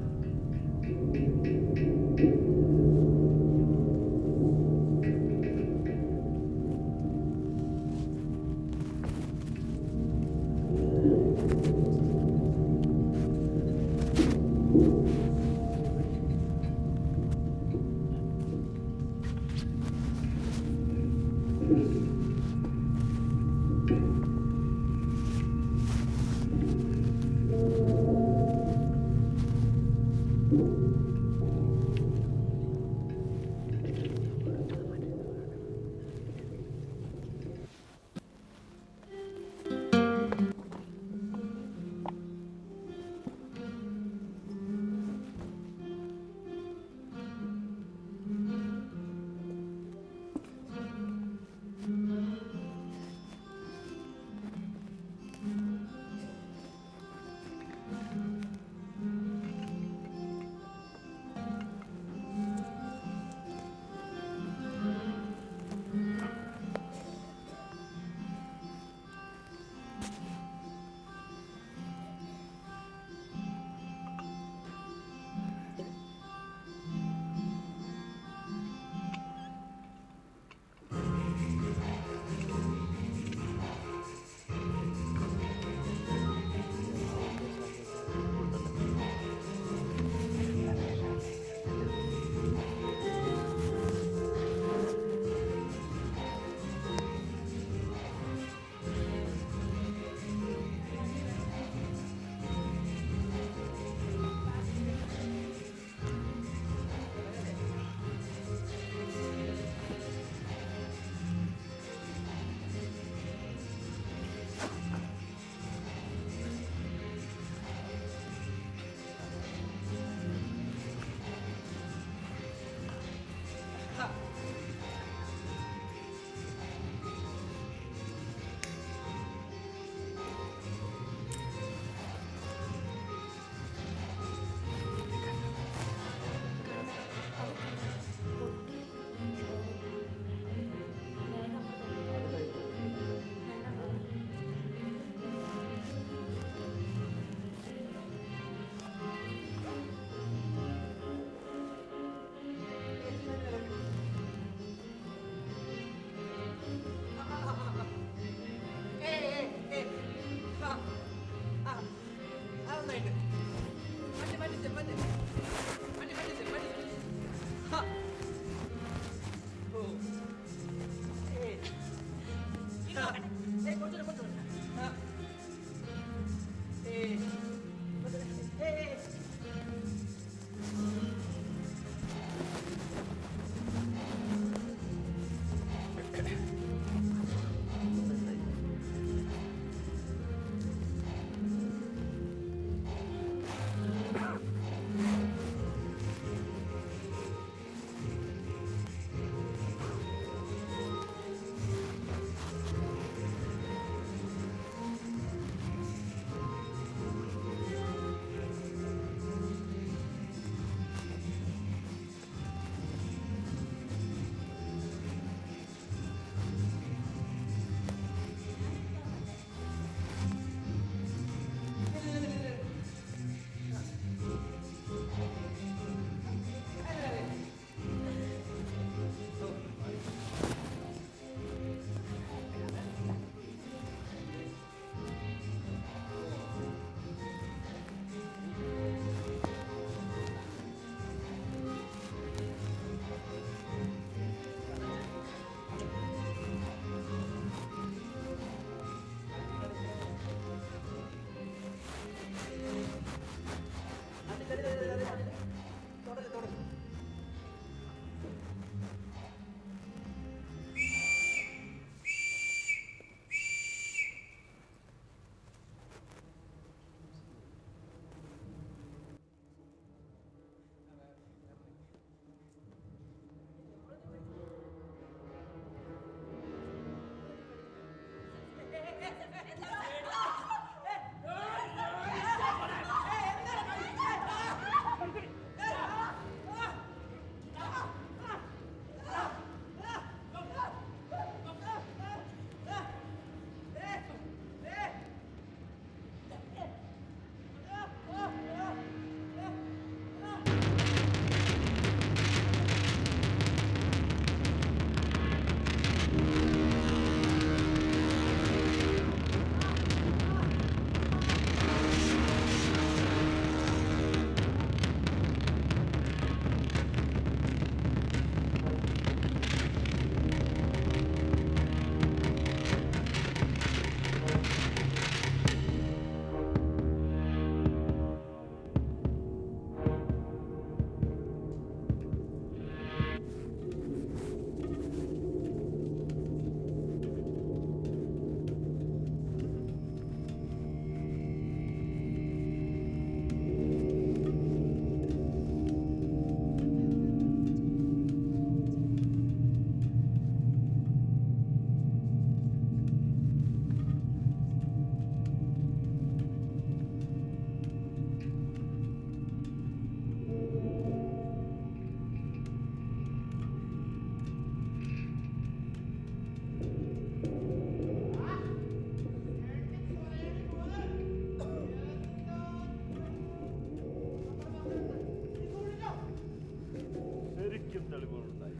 തെളിവുകളുണ്ടായി?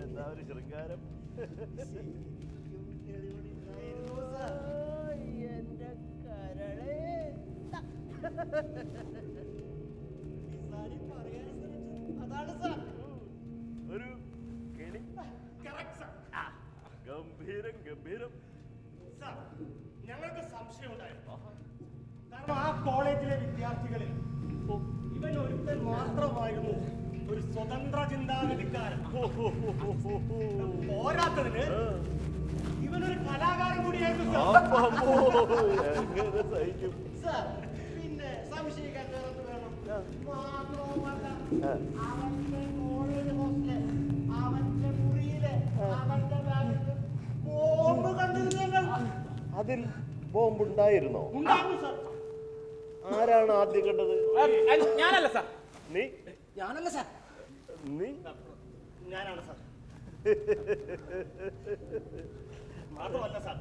എന്താ ഒരു ശൃംഗാരം? എന്റെ കരളേ. അതാണ് സാർ. ഒരു കെണി. ഗംഭീരം ഗംഭീരം. സാർ, ഞങ്ങൾക്ക് സംശയം ഉണ്ടായിരുന്നു. കാരണം ആ കോളേജിലെ വിദ്യാർത്ഥികളിൽ ഇവൻ ഒരുത്തൻ മാത്രമായിരുന്നു ഒരു സ്വതന്ത്ര ചിന്താഗതിക്കാരൻ. പോരാത്തതിന് ഇവനൊരു കലാകാരൻ കൂടിയായിരുന്നു സാർ. എങ്ങനെ സഹിക്കും? സാർ, പിന്നെ സംശയിക്കാൻ വേറൊന്ന് വേണം. മാത്രവുമല്ല, അവന്റെ കോളേജ് ഹോസ്റ്റല്, അവന്റെ മുറിയില്, അവന്റെ ബാഗിൽ ബോംബ് കണ്ടിരുന്നു ഞങ്ങൾ. അതിൽ ബോംബുണ്ടായിരുന്നോ? ഉണ്ടായിരുന്നു സാർ. ആരാണ് ആദ്യം കണ്ടത്? ഞാനല്ല സാർ. നീ? ഞാനല്ല സാർ. നീ? ഞാനാണ് സാർ. മാത്രമല്ല സാർ,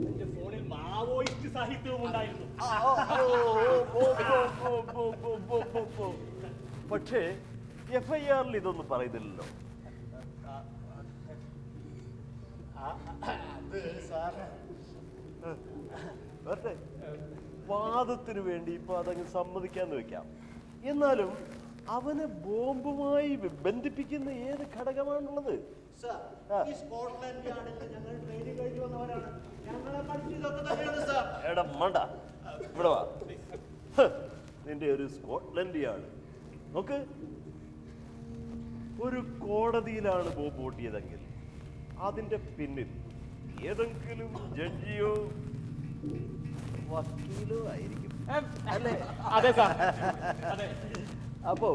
എന്റെ ഫോണിൽ മാവോയിസ്റ്റ് സാഹിത്യവും ഉണ്ടായിരുന്നു. പക്ഷേ FIR-ൽ ഇതൊന്നും പറയുന്നില്ലല്ലോ. അത് സാർ, വരട്ടെ, വാദത്തിന് വേണ്ടി ഇപ്പൊ അതങ്ങ് സമ്മതിക്കാന്ന് വെക്കാം. എന്നാലും അവനെ ബോംബുമായി ബന്ധിപ്പിക്കുന്ന ഏത് ഘടകമാണുള്ളത്? സാർ, ഈ സ്കോട്ട്ലൻഡ് യാർഡിൽ ഞങ്ങൾ ട്രെയിനിങ് കഴിഞ്ഞ് വന്നവരാണ്. ഞങ്ങളെ പഠിച്ചതൊക്കെ തന്നെയാണ് സാർ. എടാ മണ്ട, ഇവിടെ വാ. ഹ്, നിന്റെ ഒരു സ്കോട്ട്ലൻഡ് യാർഡ് നോക്ക്. ഒരു കോടതിയിലാണ് ബോംബ് പൊട്ടിയതെങ്കിൽ അതിന്റെ പിന്നിൽ ഏതെങ്കിലും ജഡ്ജിയോ വക്കീലോ ആയിരിക്കും, അല്ലേ? അതെ സാർ. അപ്പോ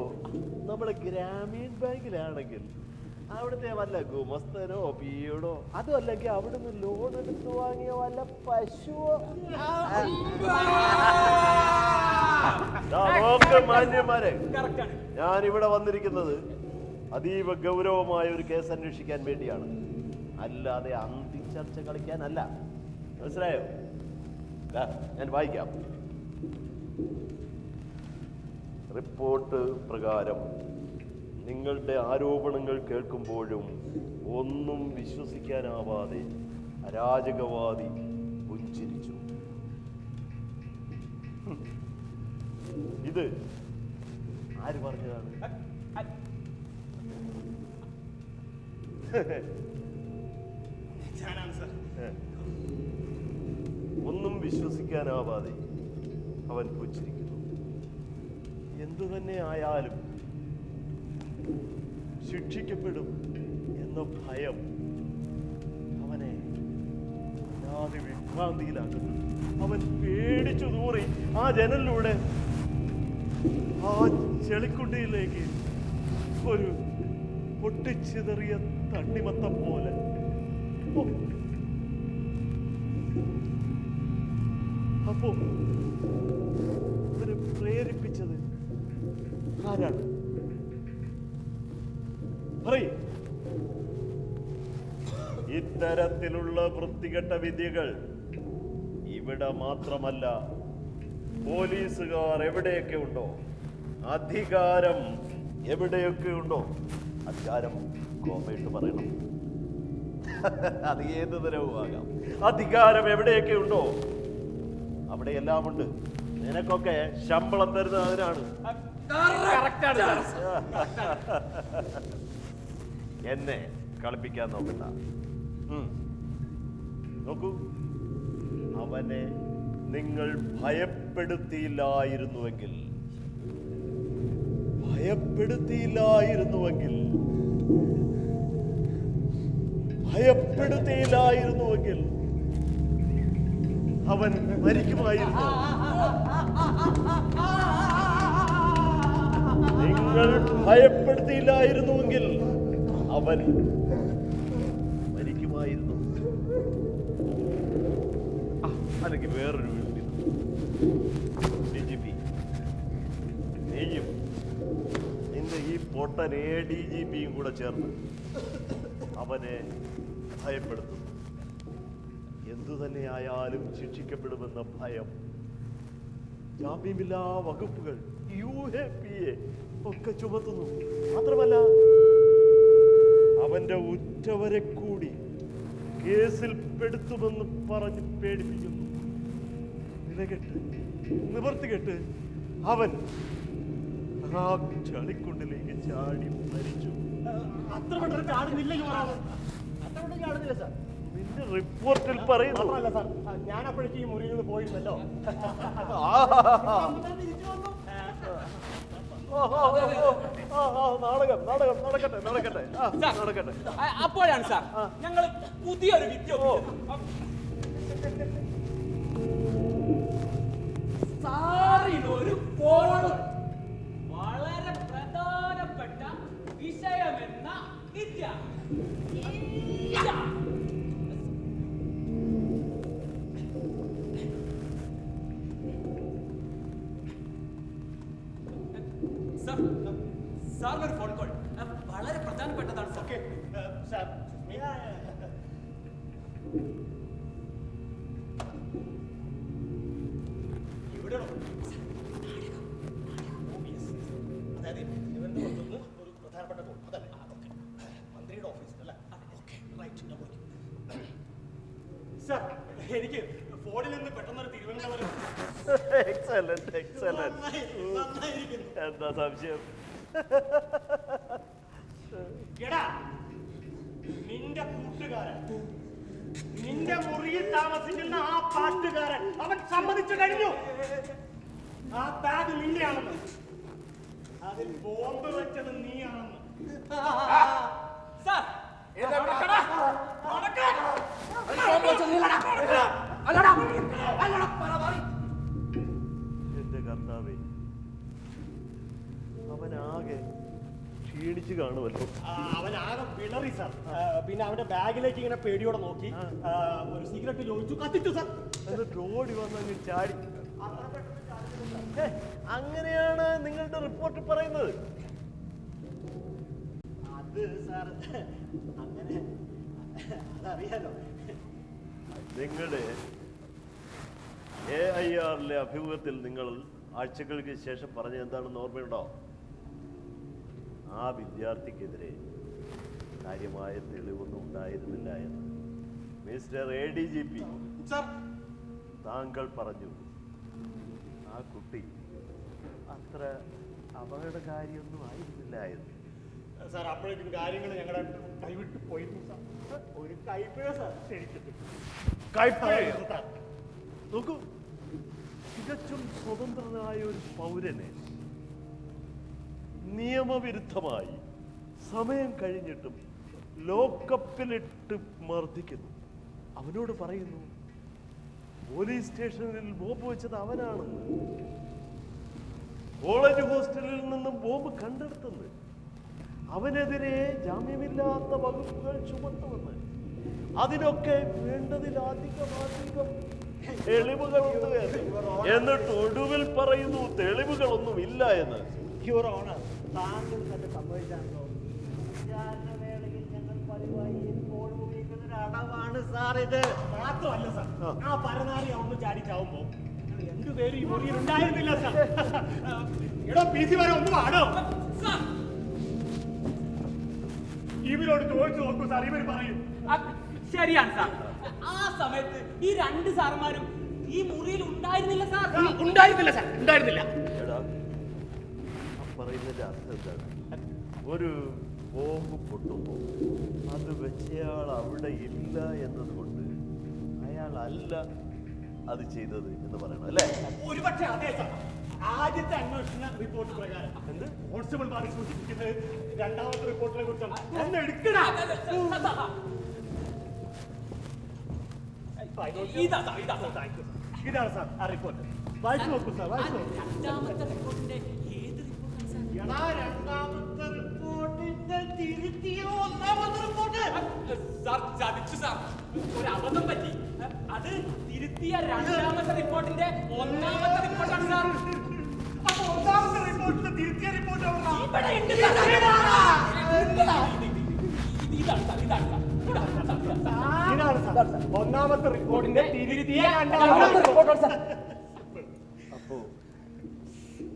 നമ്മുടെ ഗ്രാമീൺ ബാങ്കിലാണെങ്കിൽ അവിടുത്തെ വല്ല ഗുമസ്തനോ പിയോടോ, അതും അല്ലെങ്കിൽ അവിടുന്ന് ലോൺ എടുത്ത് വാങ്ങിയ വല്ല പശുവോ. മാന്യന്മാരെ, ഞാൻ ഇവിടെ വന്നിരിക്കുന്നത് അതീവ ഗൗരവമായ ഒരു കേസ് അന്വേഷിക്കാൻ വേണ്ടിയാണ്, അല്ലാതെ അന്തിച്ചർച്ച കളിക്കാനല്ല. മനസ്സിലായോ? ഞാൻ വായിക്കാം. റിപ്പോർട്ട് പ്രകാരം നിങ്ങളുടെ ആരോപണങ്ങൾ കേൾക്കുമ്പോഴും ഒന്നും വിശ്വസിക്കാനാവാതെ അരാജകവാദി പുഞ്ചിരിച്ചു. ഇത് ആര് പറഞ്ഞതാണ്? ഞാനാണ് സാർ. ഒന്നും വിശ്വസിക്കാനാവാതെ അവൻ പുഞ്ചിരിക്കുന്നു. എന്തു തന്നെ ആയാലും ശിക്ഷിക്കപ്പെടും എന്ന ഭയം അവനെ അല്ലാതെ വിഭ്രാന്തിയിലാക്കുന്നു. അവൻ പേടിച്ചു തൂറി ആ ജനലിലൂടെ ആ ചെളിക്കുണ്ടിയിലേക്ക് ഒരു പൊട്ടിച്ചിതറിയ തണ്ണിമത്തം പോലെ. അപ്പോ അവരെ പ്രേരിപ്പിച്ചത് ആരാണ്? പറയ്. ഇത്തരത്തിലുള്ള വൃത്തികെട്ട വിദ്യകൾ ഇവിടെ മാത്രമല്ല, പോലീസുകാർ എവിടെയൊക്കെ ഉണ്ടോ, അധികാരം എവിടെയൊക്കെ ഉണ്ടോ, അധികാരം കോമയിട്ട് പറയണം, അത് ഏത് തരവും ആകാം, അധികാരം എവിടെയൊക്കെ ഉണ്ടോ അവിടെയെല്ലാം ഉണ്ട്. നിനക്കൊക്കെ ശമ്പളം തരുന്നത് അതിനാണ്. എന്നെ കളിപ്പിക്കാൻ നോക്കണ്ട. നോക്കൂ, അവനെ നിങ്ങൾ ഭയപ്പെടുത്തിയില്ലായിരുന്നുവെങ്കിൽ അവൻ മരിക്കുമായിരുന്നു. നിങ്ങൾ ഭയപ്പെടുത്തിയില്ലായിരുന്നുവെങ്കിൽ അവൻ മരിക്കുമായിരുന്നു. അല്ലെങ്കിൽ വേറൊരു വീട്ടിൽ DGP, നീയും നിന്റെ ഈ പൊട്ടൻ ADGPയും കൂടെ ചേർന്ന് അവനെ ഭയപ്പെടുത്തുന്നു. എന്തു തന്നെയായാലും ശിക്ഷിക്കപ്പെടുമെന്ന ഭയം ജാമ്യമില്ലാ വകുപ്പുകൾ UAPA ഒക്കെ ചുമത്തുന്നു. മാത്രമല്ല അവന്റെ ഉറ്റവരെ കൂടി കേസിൽ പെടുത്തുമെന്ന് പറഞ്ഞ് പേടിപ്പിക്കുന്നു. നിലകെട്ട് നിവർത്തികെട്ട് അവൻ ആ ചളിക്കുണ്ടിലേക്ക് ചാടി മരിച്ചു. അത്ര പെട്ടെന്ന് ചാടുന്നില്ല യുവറാവ്. അത്ര പെട്ടെന്ന് ചാടുന്നില്ല സാർ. നിന്റെ റിപ്പോർട്ടിൽ പറയുന്നു. മാത്രമല്ല സാർ, ഞാൻ അപ്പോഴേക്കും ഈ മുറിയിൽ നിന്ന് പോയിരുന്നല്ലോ. തിരിച്ചു വന്നു. നാടകം നാടകം നടക്കട്ടെ നടക്കട്ടെ നടക്കട്ടെ. അപ്പോഴാണ് സാർ ഞങ്ങൾ പുതിയൊരു വിദ്യ സാറിനൊരു ഫോൺ. വളരെ പ്രധാനപ്പെട്ട വിഷയമെന്ന വിദ്യ. സാറിനൊരു ഫോൺ കോൾ വളരെ പ്രധാനപ്പെട്ടതാണ് സാർ. Okay sir. ഇവിടെ അതായത് തിരുവനന്തപുരത്ത് നിന്ന് ഒരു പ്രധാനപ്പെട്ട കോൾ അതല്ലേ? മന്ത്രിയുടെ ഓഫീസിൽ അല്ലേ? Okay right. സാർ, എനിക്ക് ഫോണിൽ നിന്ന് പെട്ടെന്നൊരു തിരുവനന്തപുരം. Excellent excellent. നന്നായിരിക്കുന്നു. എന്താ സംശയം? എടാ, നിന്റെ കൂട്ടുകാരൻ, നിന്റെ മുറിയിൽ താമസിക്കുന്ന ആ പാട്ടുകാരൻ അവൻ സമ്മതിച്ചു കഴിഞ്ഞു. ആ ബാഗ് നിന്റെയാണെന്ന്, അതിൽ ബോംബ് വെച്ചത് നീയാണെന്ന്. സാർ എന്റെ കർത്താവേ, അവനാകെ ക്ഷീണിച്ചു കാണുമല്ലോ. അവൻ ആകെ വിളറി സാർ. പിന്നെ അവന്റെ ബാഗിലേക്ക് ഇങ്ങനെ പേടിയോടെ നോക്കി, ഒരു സിഗരറ്റ് ചോദിച്ചു, കത്തിച്ചു സാർ. എന്നിട്ട് ഓടി വന്നങ്ങ് ചാടി. അങ്ങനെയാണ് നിങ്ങളുടെ റിപ്പോർട്ട് പറയുന്നത്? അത് സാർ അങ്ങനെ അതറിയാലോ. നിങ്ങളുടെ AIRലെ അഭിമുഖത്തിൽ നിങ്ങൾ ആഴ്ചകൾക്ക് ശേഷം പറഞ്ഞ എന്താണെന്ന് ഓർമ്മയുണ്ടോ? ആ വിദ്യാർത്ഥിക്കെതിരെ കാര്യമായ തെളിവൊന്നും ഉണ്ടായിരുന്നില്ല എന്ന്. മിസ്റ്റർ ADGP, സാർ, താങ്കൾ പറഞ്ഞു ആ കുട്ടി അത്ര അപകടകാരിയൊന്നും ആയിരുന്നില്ല എന്ന്. സാർ, അപ്പോഴേക്കും കാര്യങ്ങൾ ഞങ്ങളുടെ കൈവിട്ട് പോയിരുന്നു സാർ. ഒരു കൈപ്പിഴ സാർ. ശരിക്കും സാർ, നോക്കൂ, തികച്ചും സ്വതന്ത്രനായ ഒരു പൗരനെ നിയമവിരുദ്ധമായി സമയം കഴിഞ്ഞിട്ടും ലോക്കപ്പിലിട്ട് മർദ്ദിക്കുന്നു. അവനോട് പറയുന്നു പോലീസ് സ്റ്റേഷനിൽ ബോംബ് വെച്ചത് അവനാണെന്ന്, കോളേജ് ഹോസ്റ്റലിൽ നിന്നും ബോംബ് കണ്ടെടുത്തെന്ന്, അവനെതിരെ ജാമ്യമില്ലാത്ത വകുപ്പുകൾ ചുമത്തുമെന്ന്. അതിനൊക്കെ വേണ്ടതിലധികം തെളിവുകളുണ്ട് എന്നിട്ട് ഒടുവിൽ പറയുന്നു തെളിവുകളൊന്നും ഇല്ല എന്ന്. യുവർ ഓണർ, താങ്കൾ തന്നെ സംഭവിച്ചാണല്ലോ. വിചാരണവേളയിൽ ഞങ്ങൾ പതിവായി ഇപ്പോൾ ഉപയോഗിക്കുന്ന ഒരു അടവാണ് സാർ ഇത്. മാത്രമല്ല സാർ, ആ പരനാറി ഒന്ന് ചാടിച്ചാവുമ്പോ രണ്ടുപേരും ഈ മുറിയിൽ ഉണ്ടായിരുന്നില്ല സാർ. എടോ PC വരെ ഒന്നും ആണോ? ഇവരോട് ചോദിച്ചു നോക്കൂ സാർ, ഇവർ പറയും. ശരിയാണ് സാർ. ആ സമയത്ത് ഈ രണ്ട് സാർമാരും ഈ മുറിയിൽ ഉണ്ടായിരുന്നില്ല സാർ. ഉണ്ടായിരുന്നില്ല സാർ, ഉണ്ടായിരുന്നില്ല. എടാ, ആ പറയുന്നതിന്റെ അർത്ഥം എന്താണ്? ഒരു ബോംബ് പൊട്ടുമ്പോൾ അത് വെച്ചയാൾ അവിടെ ഇല്ല എന്നതുകൊണ്ട് അയാളല്ല അത് ചെയ്തത് എന്ന് പറയണം അല്ലേ? ഒരുപക്ഷെ അതെ സാർ. ആദ്യത്തെ അന്വേഷണ റിപ്പോർട്ട് പ്രകാരം എന്ത് കോൺസ്റ്റബിൾ മാറി സൂചിപ്പിക്കുന്നത് രണ്ടാമത്തെ റിപ്പോർട്ടിനെ കുറിച്ചാണ്. ഒന്ന് എടുക്കടാ. ഇതാണ് സാർ ആ റിപ്പോർട്ട്. വായിച്ചു നോക്കൂ സാർ, വായിച്ചു നോക്കൂ. രണ്ടാമത്തെ റിപ്പോർട്ടിന്റെ ഏത് റിപ്പോർട്ടാണ് സാർ? എടാ, രണ്ടാമത്തെ റിപ്പോർട്ടിന്റെ തിരുത്തിയ ഒന്നാമത്തെ റിപ്പോർട്ട്. സാർ ചതിച്ചു സാർ, ഒരു അബദ്ധം പറ്റി. അത് തിരുത്തിയ രണ്ടാമത്തെ റിപ്പോർട്ടിന്റെ ഒന്നാമത്തെ റിപ്പോർട്ടാണ് സാർ. അപ്പൊ ഒന്നാമത്തെ റിപ്പോർട്ടിന്റെ തിരുത്തിയ റിപ്പോർട്ട് ഇവിടെ ഉണ്ട് സാർ. ഇതാണ് സാർ, ഇതാണ് സാർ. ഇതാണ് സാർ ഒന്നാമത്തെ റിപ്പോർട്ടിന്റെ തിരുത്തിയ രണ്ടാമത്തെ റിപ്പോർട്ടാണ് സാർ.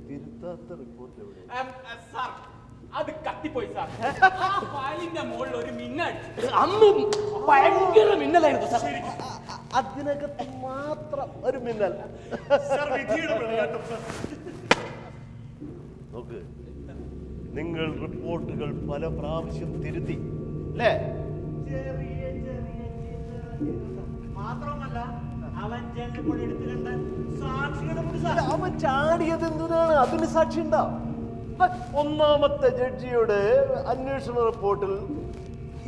തിരുത്താത്ത റിപ്പോർട്ട് എവിടെ? സാർ അത് കത്തിപ്പോയി സാർ. ആ ഫയലിന്റെ മുകളിൽ ഒരു മിന്നടിച്ചു. അന്നും ഭയങ്കര മിന്നലായിരുന്നു സാർ. അതിനകത്ത് മാത്രം ഒരു മിന്നൽ. നോക്ക്, നിങ്ങൾ റിപ്പോർട്ടുകൾ പല പ്രാവശ്യം തിരുത്തി അല്ലേ? മാത്രമല്ല അവൻ ചെന്നപ്പോൾ എടുത്തിട്ടുണ്ട് സാക്ഷികളുണ്ട് സാർ. അവൻ ചാടിയത് എന്തിനാണ്? അതിന് സാക്ഷി ഉണ്ടാവും. ഒന്നാമത്തെ ജഡ്ജിയുടെ അന്വേഷണ റിപ്പോർട്ടിൽ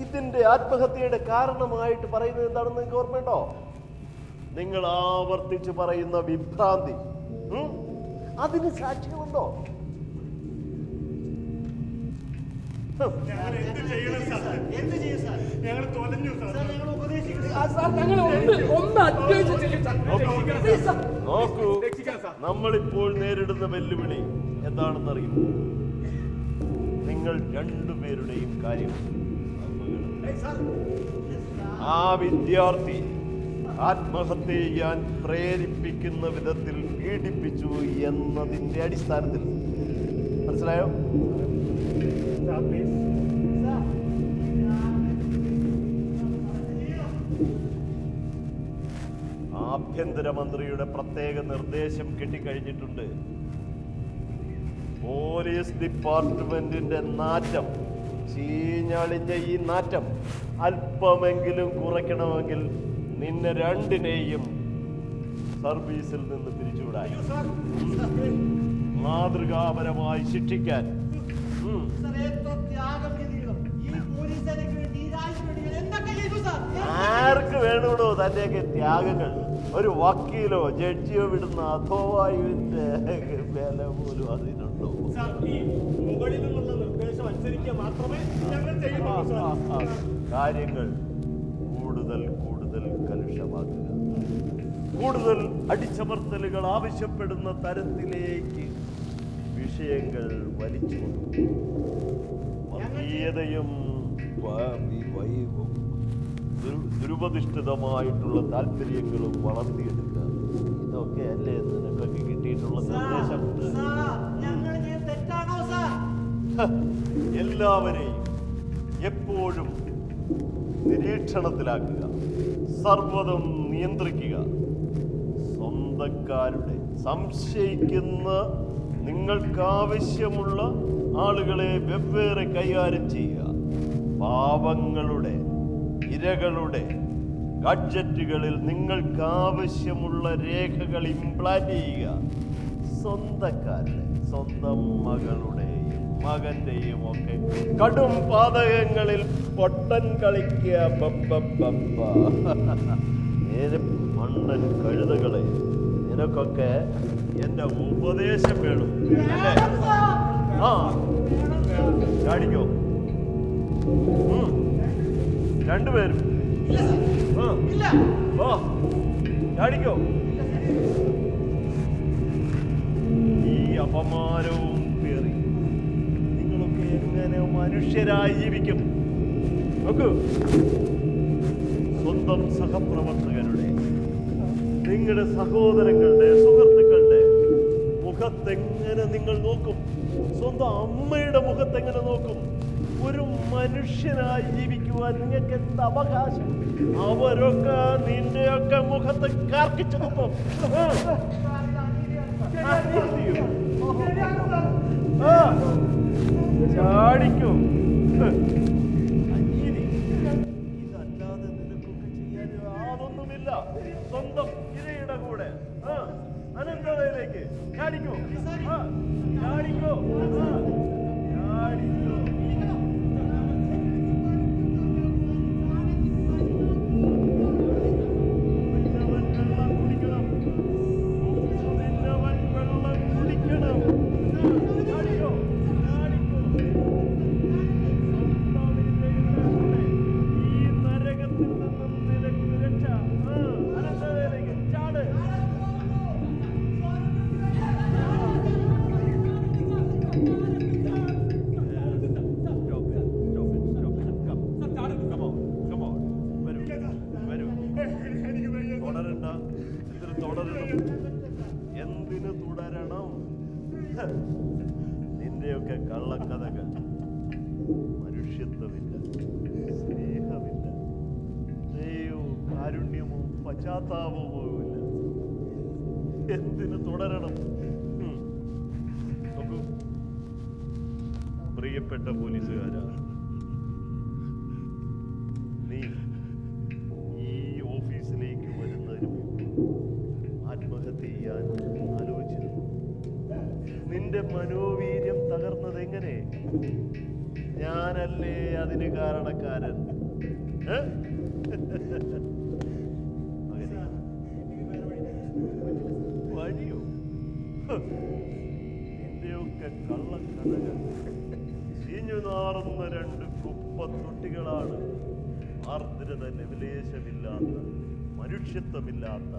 ഇതിന്റെ ആത്മഹത്യയുടെ കാരണമായിട്ട് പറയുന്നത് എന്താണെന്ന് നിങ്ങൾക്ക് ഓർമ്മയുണ്ടോ? നിങ്ങൾ ആവർത്തിച്ച് പറയുന്ന വിഭ്രാന്തി. അതിന് സാക്ഷികളുണ്ടോ? എന്ത് ചെയ്യും സാർ? ഞങ്ങൾ തൊലഞ്ഞു സാർ. ഞങ്ങൾ ഉപദേശിക്കുന്നു. നോക്കൂ, നമ്മളിപ്പോൾ നേരിടുന്ന വെല്ലുവിളി എന്താണെന്നറിയുമോ? നിങ്ങൾ രണ്ടുപേരുടെയും കാര്യം. ആ വിദ്യാർത്ഥി ആത്മഹത്യ ചെയ്യാൻ പ്രേരിപ്പിക്കുന്ന വിധത്തിൽ പീഡിപ്പിച്ചു എന്നതിന്റെ അടിസ്ഥാനത്തിൽ. മനസ്സിലായോ? ആഭ്യന്തരമന്ത്രിയുടെ പ്രത്യേക നിർദ്ദേശം കിട്ടിക്കഴിഞ്ഞിട്ടുണ്ട്. പോലീസ് ഡിപ്പാർട്ട്മെന്റിന്റെ നാറ്റം, ചീഞ്ഞളിഞ്ഞ ഈ നാറ്റം അല്പമെങ്കിലും കുറയ്ക്കണമെങ്കിൽ നിന്നെ രണ്ടിനെയും സർവീസിൽ നിന്ന് പിരിച്ചുവിടാൻ, മാതൃകാപരമായി ശിക്ഷിക്കാൻ. ആർക്ക് വേണൂടോ തന്റെയൊക്കെ ത്യാഗങ്ങൾ? ഒരു വക്കീലോ ജഡ്ജിയോ വിടുന്ന അധോവായുവിന്റെ വില പോലും അതിനുണ്ടോ? മുകളിൽ നിന്നുള്ള നിർദ്ദേശം അനുസരിക്കുക മാത്രമേ ഞങ്ങൾ ചെയ്യുന്നുള്ളൂ. കാര്യങ്ങൾ കൂടുതൽ കൂടുതൽ കലുഷമാക്കുക, കൂടുതൽ അടിച്ചമർത്തലുകൾ ആവശ്യപ്പെടുന്ന തരത്തിലേക്ക് വിഷയങ്ങൾ വലിച്ചു വർഗീയതയും ദുരുപദിഷ്ഠിതമായിട്ടുള്ള താല്പര്യങ്ങളും വളർത്തിയെടുക്കുക. ഇതൊക്കെ അല്ലേ നിനക്കൊക്കെ കിട്ടിയിട്ടുള്ള നിർദ്ദേശം? എല്ലാവരെയും എപ്പോഴും നിരീക്ഷണത്തിലാക്കുക, സർവ്വതും നിയന്ത്രിക്കുക, സ്വന്തക്കാരുടെ സംശയിക്കുന്ന നിങ്ങൾക്കാവശ്യമുള്ള ആളുകളെ വെവ്വേറെ കൈകാര്യം ചെയ്യുക, പാവങ്ങളുടെ ഇരകളുടെ ഗഡ്ജറ്റുകളിൽ നിങ്ങൾക്കാവശ്യമുള്ള രേഖകൾ ഇംപ്ലാന്റ് ചെയ്യുക, സ്വന്തക്കാരുടെ, സ്വന്തം മകളുടെയും മകന്റെയും ഒക്കെ കടും പാതകങ്ങളിൽ പൊട്ടൻ കളിക്കുക. മണ്ണൻ കഴുതകളെ, നിനക്കൊക്കെ എന്റെ ഉപദേശം വേണം അല്ലേ? ആ ചാടിക്കോ, രണ്ടുപേരും ചാടിക്കോ. ഈ അപമാനവും പേറി നിങ്ങളൊക്കെ എങ്ങനെ മനുഷ്യരായി ജീവിക്കും? നോക്കൂ, സ്വന്തം സഹപ്രവർത്തകരുടെ, നിങ്ങളുടെ സഹോദരങ്ങളുടെ, സുഹൃത്തുക്കളുടെ മുഖത്തെങ്ങനെ നിങ്ങൾ നോക്കും? സ്വന്തം അമ്മയുടെ മുഖത്തെങ്ങനെ നോക്കും? ഒരു മനുഷ്യനായി ജീവിക്കുവാൻ നിങ്ങൾക്ക് എന്ത് അവകാശം? അവരൊക്കെ നിന്റെയൊക്കെ മുഖത്ത് കാർക്കിച്ചു നോക്കും. ചാടിക്കും. ഇതല്ലാതെ നിനക്കൊക്കെ ചെയ്യാൻ യാതൊന്നുമില്ല. സ്വന്തം ഇരയുടെ കൂടെ അനന്തതയിലേക്ക് ചാടിക്കോ, ചാടിക്കോ, ചാടിക്കോ. നിന്റെയൊക്കെ കള്ളക്കഥകൾ. മനുഷ്യത്വമില്ല, സ്നേഹമില്ല, ദയവും കാരുണ്യമോ പശ്ചാത്താപമോ ഇല്ല. എന്തിനു തുടരണം? നോക്കൂ, പ്രിയപ്പെട്ട പോലീസുകാരാ, നീ ഈ ഓഫീസിലേക്ക് വരുന്നതിന് മുമ്പ് ആത്മഹത്യ ചെയ്യാൻ ആലോചിച്ചിരുന്നു. നിന്റെ മനോവീര്യം തകർന്നത് എങ്ങനെ? ഞാനല്ലേ അതിന് കാരണക്കാരൻ? വഴിയോ? നിന്റെയൊക്കെ കള്ളക്കഥകൾ ചീഞ്ഞു നാറുന്ന 2 കുപ്പത്തൊട്ടികളാണ്. ആർദ്രത ലവലേശമില്ലാത്ത, മനുഷ്യത്വമില്ലാത്ത,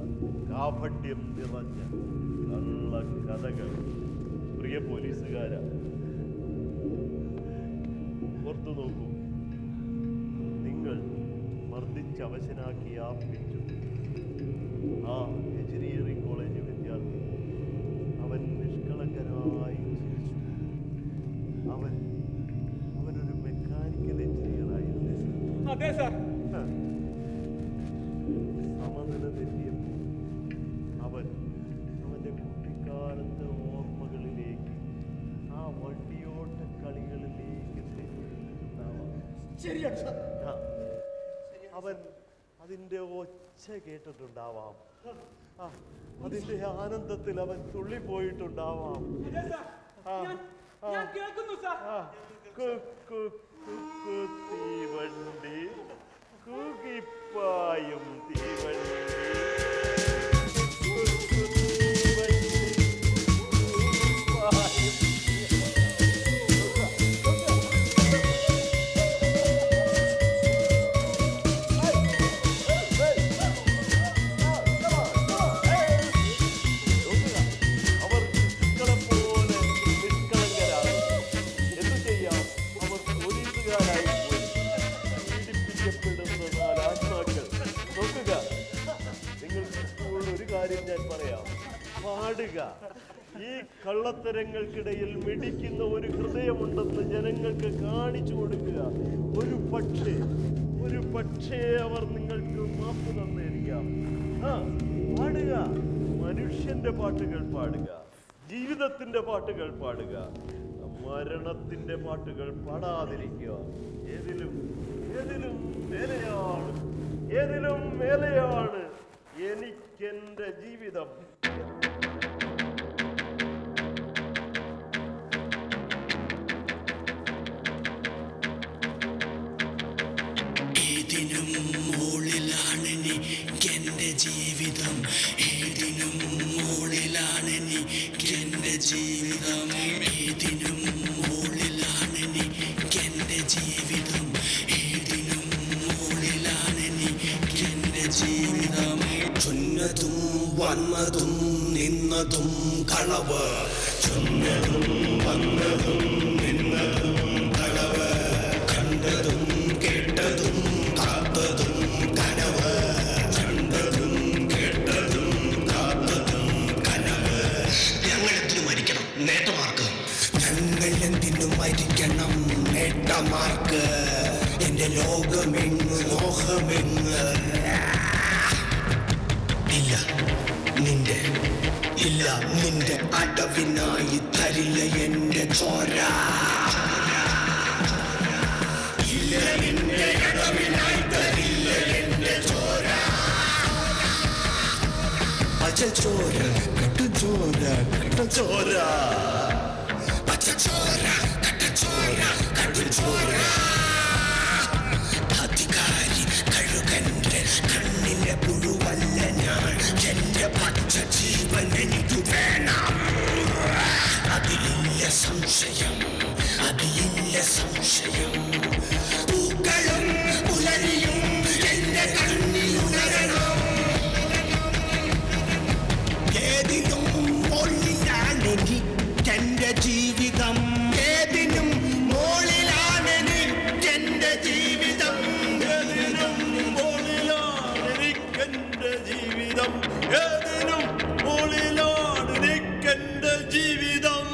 കാപട്യം നിറഞ്ഞ കള്ളക്കഥകൾ. പ്രിയ പോലീസുകാരാ, ഓർത്തു നോക്കൂ, നിങ്ങൾ മർദ്ദിച്ചവശനാക്കി ആ പിഞ്ചു, ആ എഞ്ചിനീയറിംഗ് കോളേജ് വിദ്യാർത്ഥി, അവൻ നിഷ്കളങ്കനായി ചിരിച്ചു. അവനൊരു മെക്കാനിക്കൽ എഞ്ചിനീയറായിരുന്നു. അതെ സാർ. സമനില തെറ്റിയപ്പോൾ അവന്റെ കുട്ടിക്കാലത്തെ ഓർമ്മകളിലേക്ക്, ആ വണ്ടിയോട്ട കളികളിലേക്ക് തെറ്റിയിട്ടുണ്ടാവാം. ശരിയാണ് സാർ. അവൻ അതിന്റെ ഒച്ച കേട്ടിട്ടുണ്ടാവാം. അതിന്റെ ആനന്ദത്തിൽ അവൻ തുള്ളിപ്പോയിട്ടുണ്ടാവാം. അതെ സാർ. ഞാൻ കേൾക്കുന്നു സാർ. തീവണ്ടി, കുകിപ്പായും തീവണ്ടി, ഞാൻ പറയാം, പാടുക. ഈ കള്ളത്തരങ്ങൾക്കിടയിൽ മിടിക്കുന്ന ഒരു ഹൃദയമുണ്ടെന്ന് ജനങ്ങൾക്ക് കാണിച്ചു കൊടുക്കുക. ഒരു പക്ഷേ അവർ നിങ്ങൾക്ക് മാപ്പ് തന്നിരിക്കാം. പാടുക, മനുഷ്യന്റെ പാട്ടുകൾ പാടുക, ജീവിതത്തിന്റെ പാട്ടുകൾ പാടുക, മരണത്തിന്റെ പാട്ടുകൾ പാടാതിരിക്കുക. ഏതിലും മേലെയാണ് എനിക്കെന്റെ ജീവിതം. ഏതിനും മുകളിലാണ് എനിക്കെന്റെ ജീവിതം. ഏതിനും മുകളിലാണ് എനിക്കെന്റെ ജീവിതം. ഏതിനും മുകളിലാണ് എനിക്കെന്റെ ജീവിതം. ഏതിനും മുകളിലാണ് എനിക്കെന്റെ ജീവിതം. ചൊന്നതും വന്നതും നിന്നതും കളവ്. ചൊന്നതും വന്നതും നിന്നതും കളവ്. കണ്ടതും കേട്ടതും കാത്തതും കനവ്. കണ്ടതും കേട്ടതും കാത്തതും കനവ്. ഞങ്ങളെന്തിനു മരിക്കണം നേട്ടമാർക്ക്? ഞങ്ങൾ എന്തിനു മരിക്കണം നേട്ടമാർക്ക്? എന്റെ ലോകമെങ്ങ് മോഹമെങ്ങ്. നിന്റെ അടവിനായി തരില്ല എന്റെ ചോര. ഇല്ല, നിന്റെ അടവിനായി തരില്ല എന്റെ ചോര. പച്ചച്ചോര കട്ടച്ചോര കട്ടച്ചോര. പച്ചച്ചോര കട്ടച്ചോര കട്ടച്ചോര. അധികാരി കഴുകന്റെ കണ്ണിലെ പുഴുവല്ല ഞാൻ. എന്റെ പച്ച ജീവൻ എനിക്ക് വേണം. അതിലില്ല സംശയം, അതിലില്ല സംശയം. പൂക്കളും പുലരിയും എന്റെ കണ്ണിൽ ഉണരണം. ഏതിനും മോളിലാണ് എനിക്കെന്റെ ജീവിതം. ഏതിനും മോളിലാണ് എനിക്കെന്റെ ജീവിതം. ഏതിനും മോളിലാണ് എനിക്കെന്റെ ജീവിതം. ഏതിനും മോളിലാണ് എനിക്കെന്റെ ജീവിതം.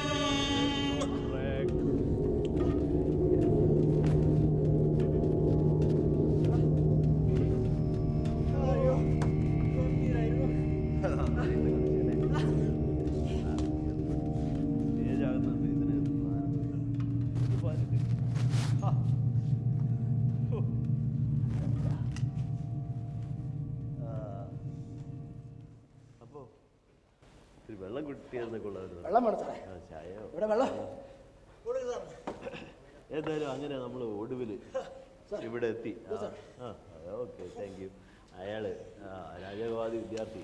ഇത്തിരി വെള്ളം കിട്ടിയായിരുന്നെ കൊള്ളാമായിരുന്നു. വെള്ളം വേണം സാറേ. ആ, ചായയോ ഇവിടെ വെള്ളം ഏതായാലും അങ്ങനെ നമ്മൾ ഒടുവിൽ ഇവിടെ എത്തി. ആ ഓക്കെ, താങ്ക് യു. അയാള് രാജകവാദി വിദ്യാർത്ഥി,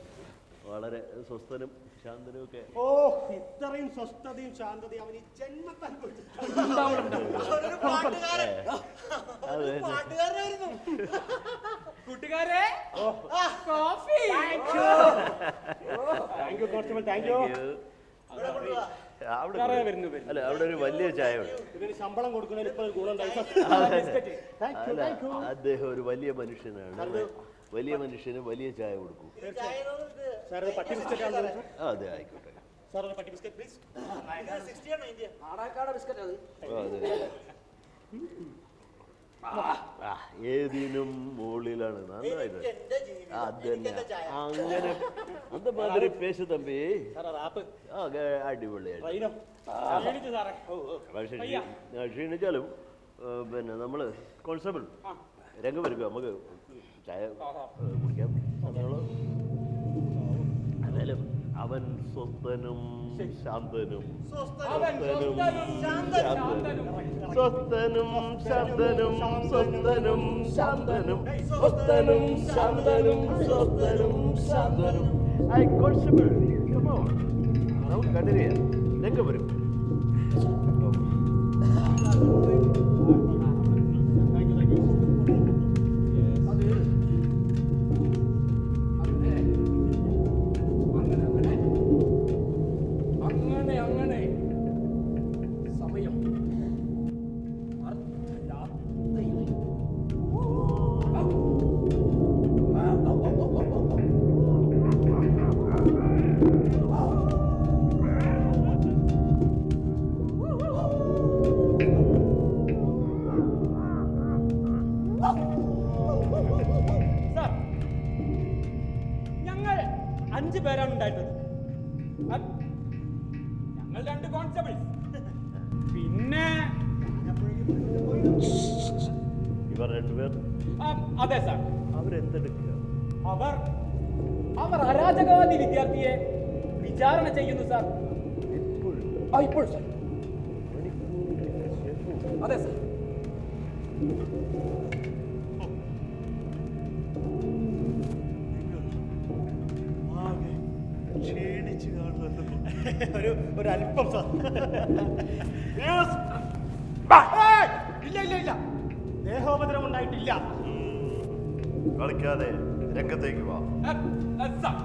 വളരെ സ്വസ്ഥനും ശാന്തനും ഒക്കെ. ഓ, ഇത്രയും സ്വസ്ഥതയും ശാന്തതയും അവന് ജന്മത്താൽ കൂട്ടുകാരെ coffee. Thank you constable, thank you. അല്ല, അവിടെ ഒരു വലിയ ചായ ഉണ്ട്. ഇതിന് ശമ്പളം കൊടുക്കുന്നതിന് ഇപ്പൊ ഒരു ഗുണം. അദ്ദേഹം ഒരു വലിയ മനുഷ്യനാണ്. വലിയ മനുഷ്യന് വലിയ ചായ കൊടുക്കും. സാർ പട്ടി ബിസ്ക്കറ്റ് ആണ്. അതെ, ആയിക്കോട്ടെ സാർ, പട്ടി ബിസ്ക്കറ്റ് പ്ലീസ്. ഏതിനും മുകളിലാണ്. നന്നായിട്ട് അതന്നെ, അങ്ങനെ அந்த மாதிரி பேசு தம்பி. അടിപൊളിയായിട്ട്. ക്ഷീണിച്ചാലും പിന്നെ നമ്മള് കോൺസ്റ്റബിൾ രംഗം വരിക, നമുക്ക് ചായ കുടിക്കാം. എന്നാലും അവൻ സ്വസ്ഥനും ശാന്തനും, സ്വസ്ഥനും ശാന്തനും, സ്വസ്ഥനും ശാന്തനും, സ്വസ്ഥനും ശാന്തനും, സ്വസ്ഥനും ശാന്തനും, സ്വസ്ഥനും ശാന്തനും. ഐ കോൺസ്റ്റബിൾ, കം ഓൺ, നമുക്ക് കണ്ടിന്യൂ ചെയ്യാം. രംഗം വരും. ഞങ്ങൾ 5 പേരാണ് ഉണ്ടായിട്ടുള്ളത്. ഞങ്ങൾ 2 കോൺസ്റ്റബിൾസ്, പിന്നെ ഇവർ രണ്ടുപേർ. അതെ സാർ. അവരെന്തെടുക്കുക? അവർ അരാജകവാദി വിദ്യാർത്ഥിയെ വിചാരണ ചെയ്യുന്നു സാർ. ഇപ്പോൾ സാർ. അതെ സാർ. ക്ഷീണിച്ചു കാണുമല്ലോ. ഒരു അല്പം സാർ. ഇല്ല ഇല്ല ഇല്ല, ദേഹോപദ്രവം ഉണ്ടായിട്ടില്ല. കളിക്കാതെ രംഗത്തേക്ക് വാ. സാർ.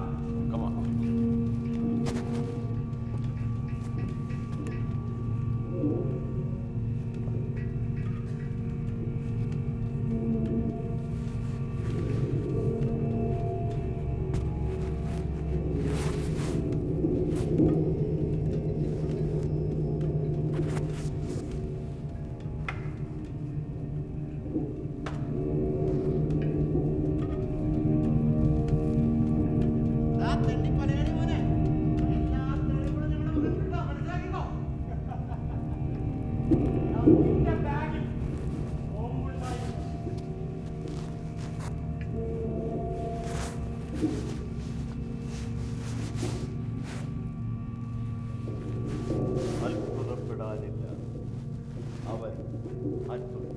അത്ഭുതപ്പെടാനില്ല, അവൻ അത്ഭുതം.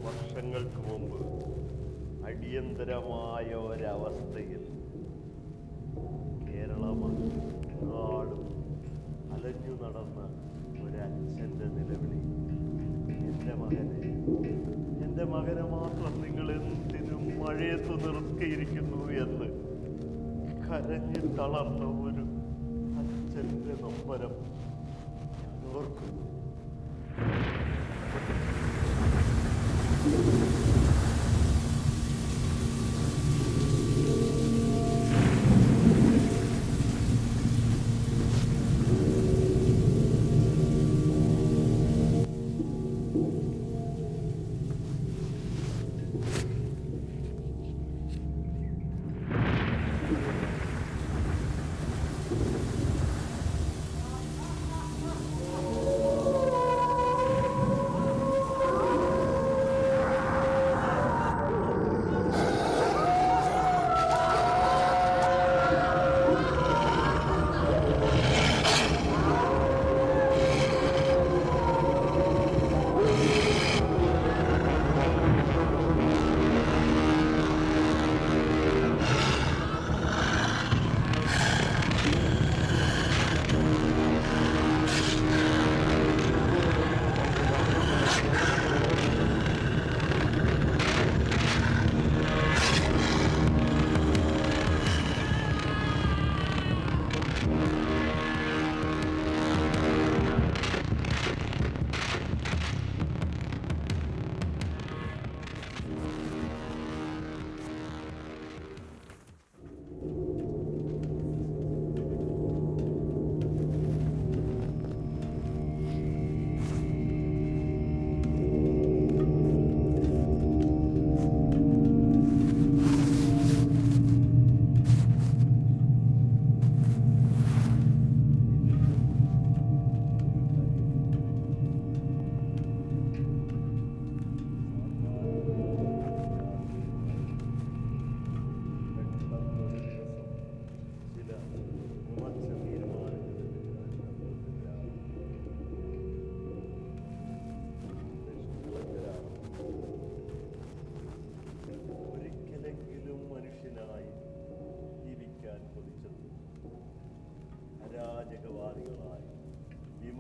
വർഷങ്ങൾക്ക് മുമ്പ് അടിയന്തരമായ ഒരവസ്ഥയിൽ കേരളമെങ്ങാടും അലഞ്ഞു നടന്ന ഒരച്ഛൻ്റെ നിലവിളി, എൻ്റെ മകനെ മാത്രം നിങ്ങൾ എന്തിനും മഴയത്ത് നിർത്തിയിരിക്കുന്നു എന്ന് കരഞ്ഞു തളർന്ന ഒരു അച്ഛൻ്റെ നൊമ്പരം ഞാൻ ഓർക്കുന്നു.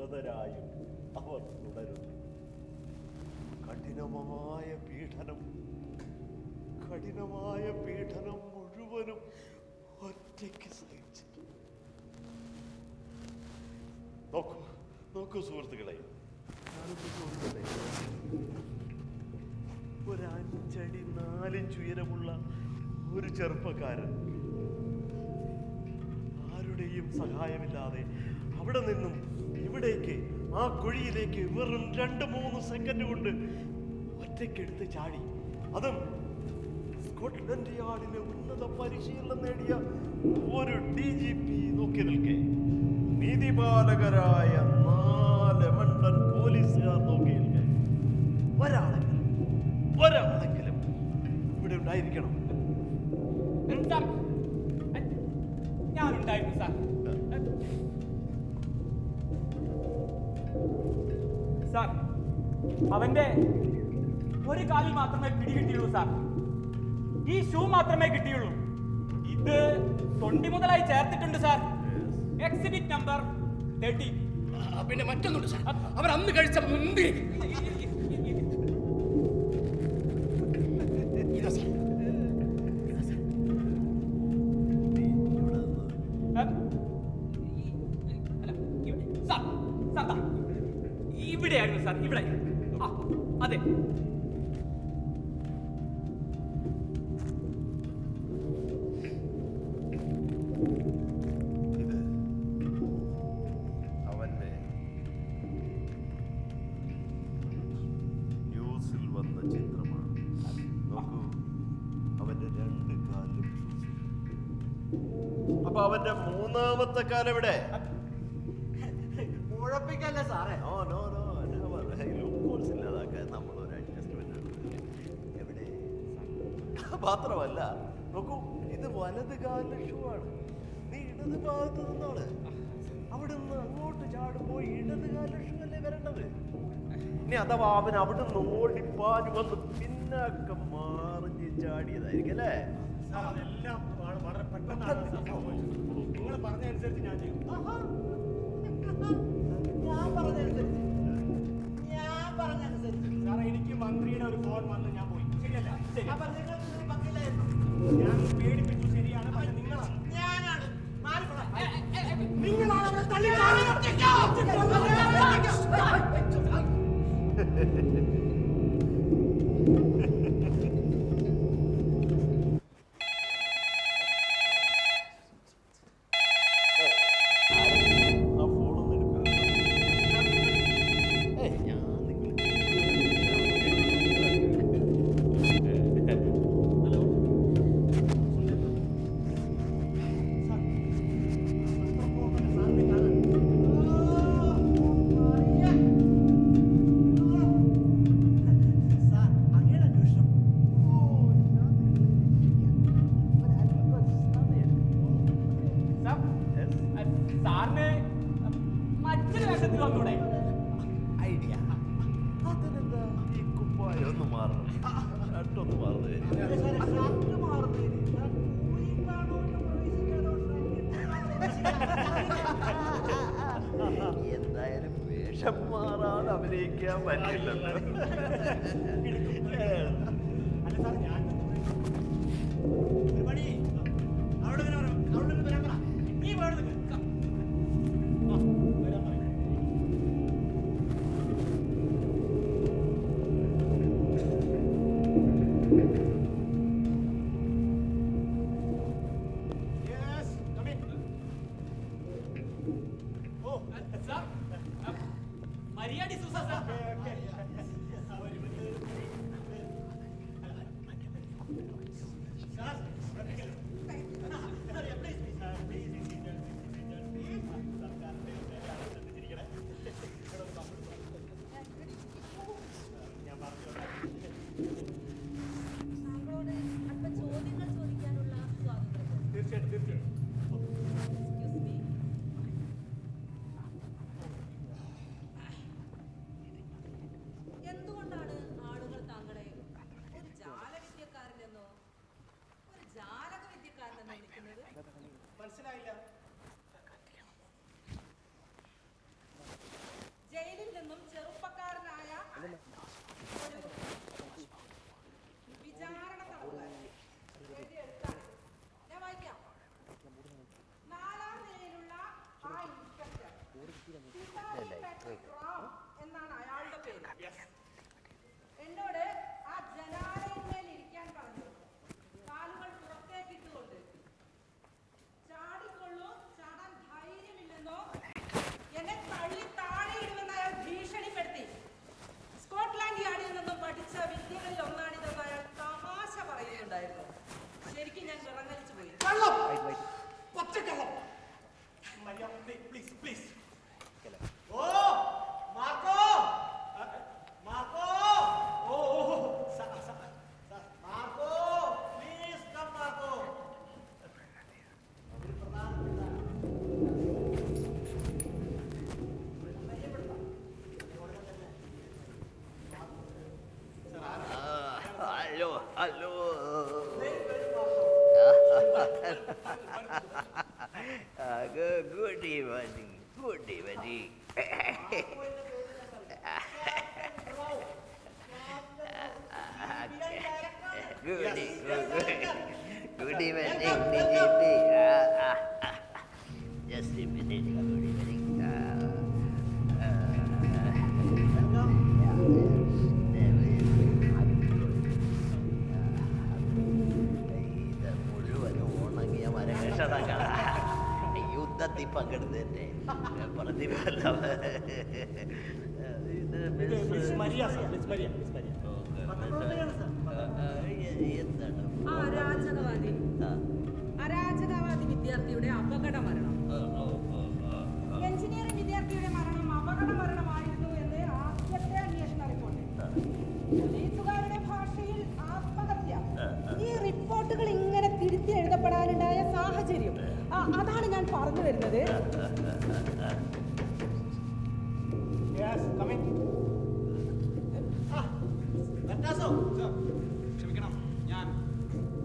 നിരപരായും അവർ തുടരുന്നു. കഠിനമായ പീഡനം മുഴുവനും ഒറ്റയ്ക്ക് സഹിച്ചിട്ട്. നോക്കൂ സുഹൃത്തുക്കളെ, ഒരു 5 അടി 4 ഇഞ്ച് ഉയരമുള്ള ഒരു ചെറുപ്പക്കാരൻ ആരുടെയും സഹായമില്ലാതെ അവിടെ നിന്നും ഇവിടേക്ക് ആ കുഴിയിലേക്ക് വെറും 2-3 സെക്കൻഡ് കൊണ്ട് ഒറ്റയ്ക്കെടുത്ത് ചാടി. അതും സ്കോട്ട്ലൻഡ് യാർഡിലെ ഉന്നത പരിശീലനം നേടിയ ഒരു DGP നോക്കി നിൽക്കെ, നീതിപാലകരായ 4 മണ്ടൻ പോലീസുകാർ നോക്കി നിൽക്കെ, ഒരാളെങ്കിലും ഇവിടെ ഉണ്ടായിരിക്കണം. Sir, ഞാനുണ്ടായിരുന്നു sir. സാർ, അവന്റെ ഒരു കാലിൽ മാത്രമേ പിടികിട്ടിയുള്ളൂ സാർ. ഈ ഷൂ മാത്രമേ കിട്ടിയുള്ളൂ. ഇത് തൊണ്ടി മുതലായി ചേർത്തിട്ടുണ്ട് സാർ. Exhibit number 30. പിന്നെ മറ്റൊന്നുണ്ട് സാർ, അവർ അന്ന് കഴിച്ച മുന്തിരി. ഇതാ സാർ. ഇവിടെയായിരുന്നു സാർ, ഇവിടെ. അതെ. അവന്റെ ന്യൂസിൽ വന്ന ചിത്രമാണ്. നോക്കൂ, അവന്റെ 2 കാലിലും ഷൂസ്. അപ്പൊ അവന്റെ 3ാമത്തെ കാലെവിടെ? കുഴപ്പിക്കല്ലേ സാറേ. നമ്മളൊരു അഡ്ജസ്റ്റ്മെന്റ് എവിടെ? മാത്രമല്ല, നോക്കൂ, ഇത് വലത് കാലിലെ ഷൂ ആണ്. നീ ഇടത് ഭാഗത്ത് നിന്നാണ്. അവിടെ നിന്ന് അങ്ങോട്ട് ചാടുമ്പോൾ ഇടത് കാലിലെ ഷൂ അല്ലേ വരേണ്ടത്. ഇനി അഥവാ അവൻ അവിടെ നിന്ന് ഓടിപ്പാഞ്ഞു വന്ന് പിന്നാക്ക മാറിഞ്ഞ് ചാടിയതായിരിക്കും അല്ലേ? അതെല്ലാം വളരെ പെട്ടെന്നാണ് നിങ്ങൾ പറഞ്ഞതനുസരിച്ച് ഞാൻ ചെയ്യും. ഞാൻ പറഞ്ഞനുസരിച്ച് സാറേ, എനിക്ക് മന്ത്രിയുടെ ഒരു ഫോൺ വന്ന് ഞാൻ പോയി. ശരിയല്ല? ശരി. അപ്പൊ നിങ്ങൾ പക്കില്ലായിരുന്നു. ഞാൻ പേടിപ്പിച്ചു. ശരിയാണ്. പക്ഷെ നിങ്ങളാണ് ഞാനാണ് നിങ്ങളാണ് അവരെ തള്ളി സാറിന് മറ്റൊരു വേഷത്തിൽ വന്നൂടെ? ഐഡിയ. അതിനെന്താ ഈ കുപ്പായം ഒന്ന് മാറണം, ഷർട്ടൊന്ന് മാറുന്നത്. എന്തായാലും വേഷം മാറാതെ അഭിനയിക്കാൻ പറ്റില്ലല്ലോ. അല്ല സാർ, ഞാൻ ഒരു പണി അവിടെ വരാൻ പറ. നീ വേണം വരാൻ പറ. Yes, come in. Oh, sir, Maria D'Souza sir. താങ്കളോട് അല്പം ചോദ്യങ്ങൾ ചോദിക്കാനുള്ള സ്വാതന്ത്ര്യം. തീർച്ചയായിട്ടും. Excuse me. എന്തുകൊണ്ടാണ് ആളുകൾ താങ്കളെ ഒരു ജാലവിദ്യക്കാരനെന്നോ ഒരു ജാലകവിദ്യക്കാരനെന്നോ വിളിക്കുന്നത്? മനസ്സിലായില്ല. Good evening. Good evening. Good evening, DGP. Just a minute. Good evening. ഇത് മുഴുവനും ഉണങ്ങിയ മരകഷണങ്ങളാ. യുദ്ധത്തിൽ പങ്കെടുത്തതിന്റെ പ്രതിഫലം. ഇത് miss Maria sir, miss Maria, miss Maria. എന്താണ് അരാജകവാദി വിദ്യാർത്ഥിയുടെ അപകട മരണം. എഞ്ചിനീയറിംഗ് വിദ്യാർത്ഥിയുടെ മരണം അപകട മരണമായിരുന്നു എന്ന് ആദ്യത്തെ അന്വേഷണ റിപ്പോർട്ട്. പോലീസുകാരുടെ ഭാഷയിൽ ആത്മഹത്യ. ഈ റിപ്പോർട്ടുകൾ ഇങ്ങനെ തിരുത്തി എഴുതപ്പെടാനുണ്ടായ സാഹചര്യം അതാണ് ഞാൻ പറഞ്ഞു വരുന്നത്. ക്ഷമിക്കണം, ഞാൻ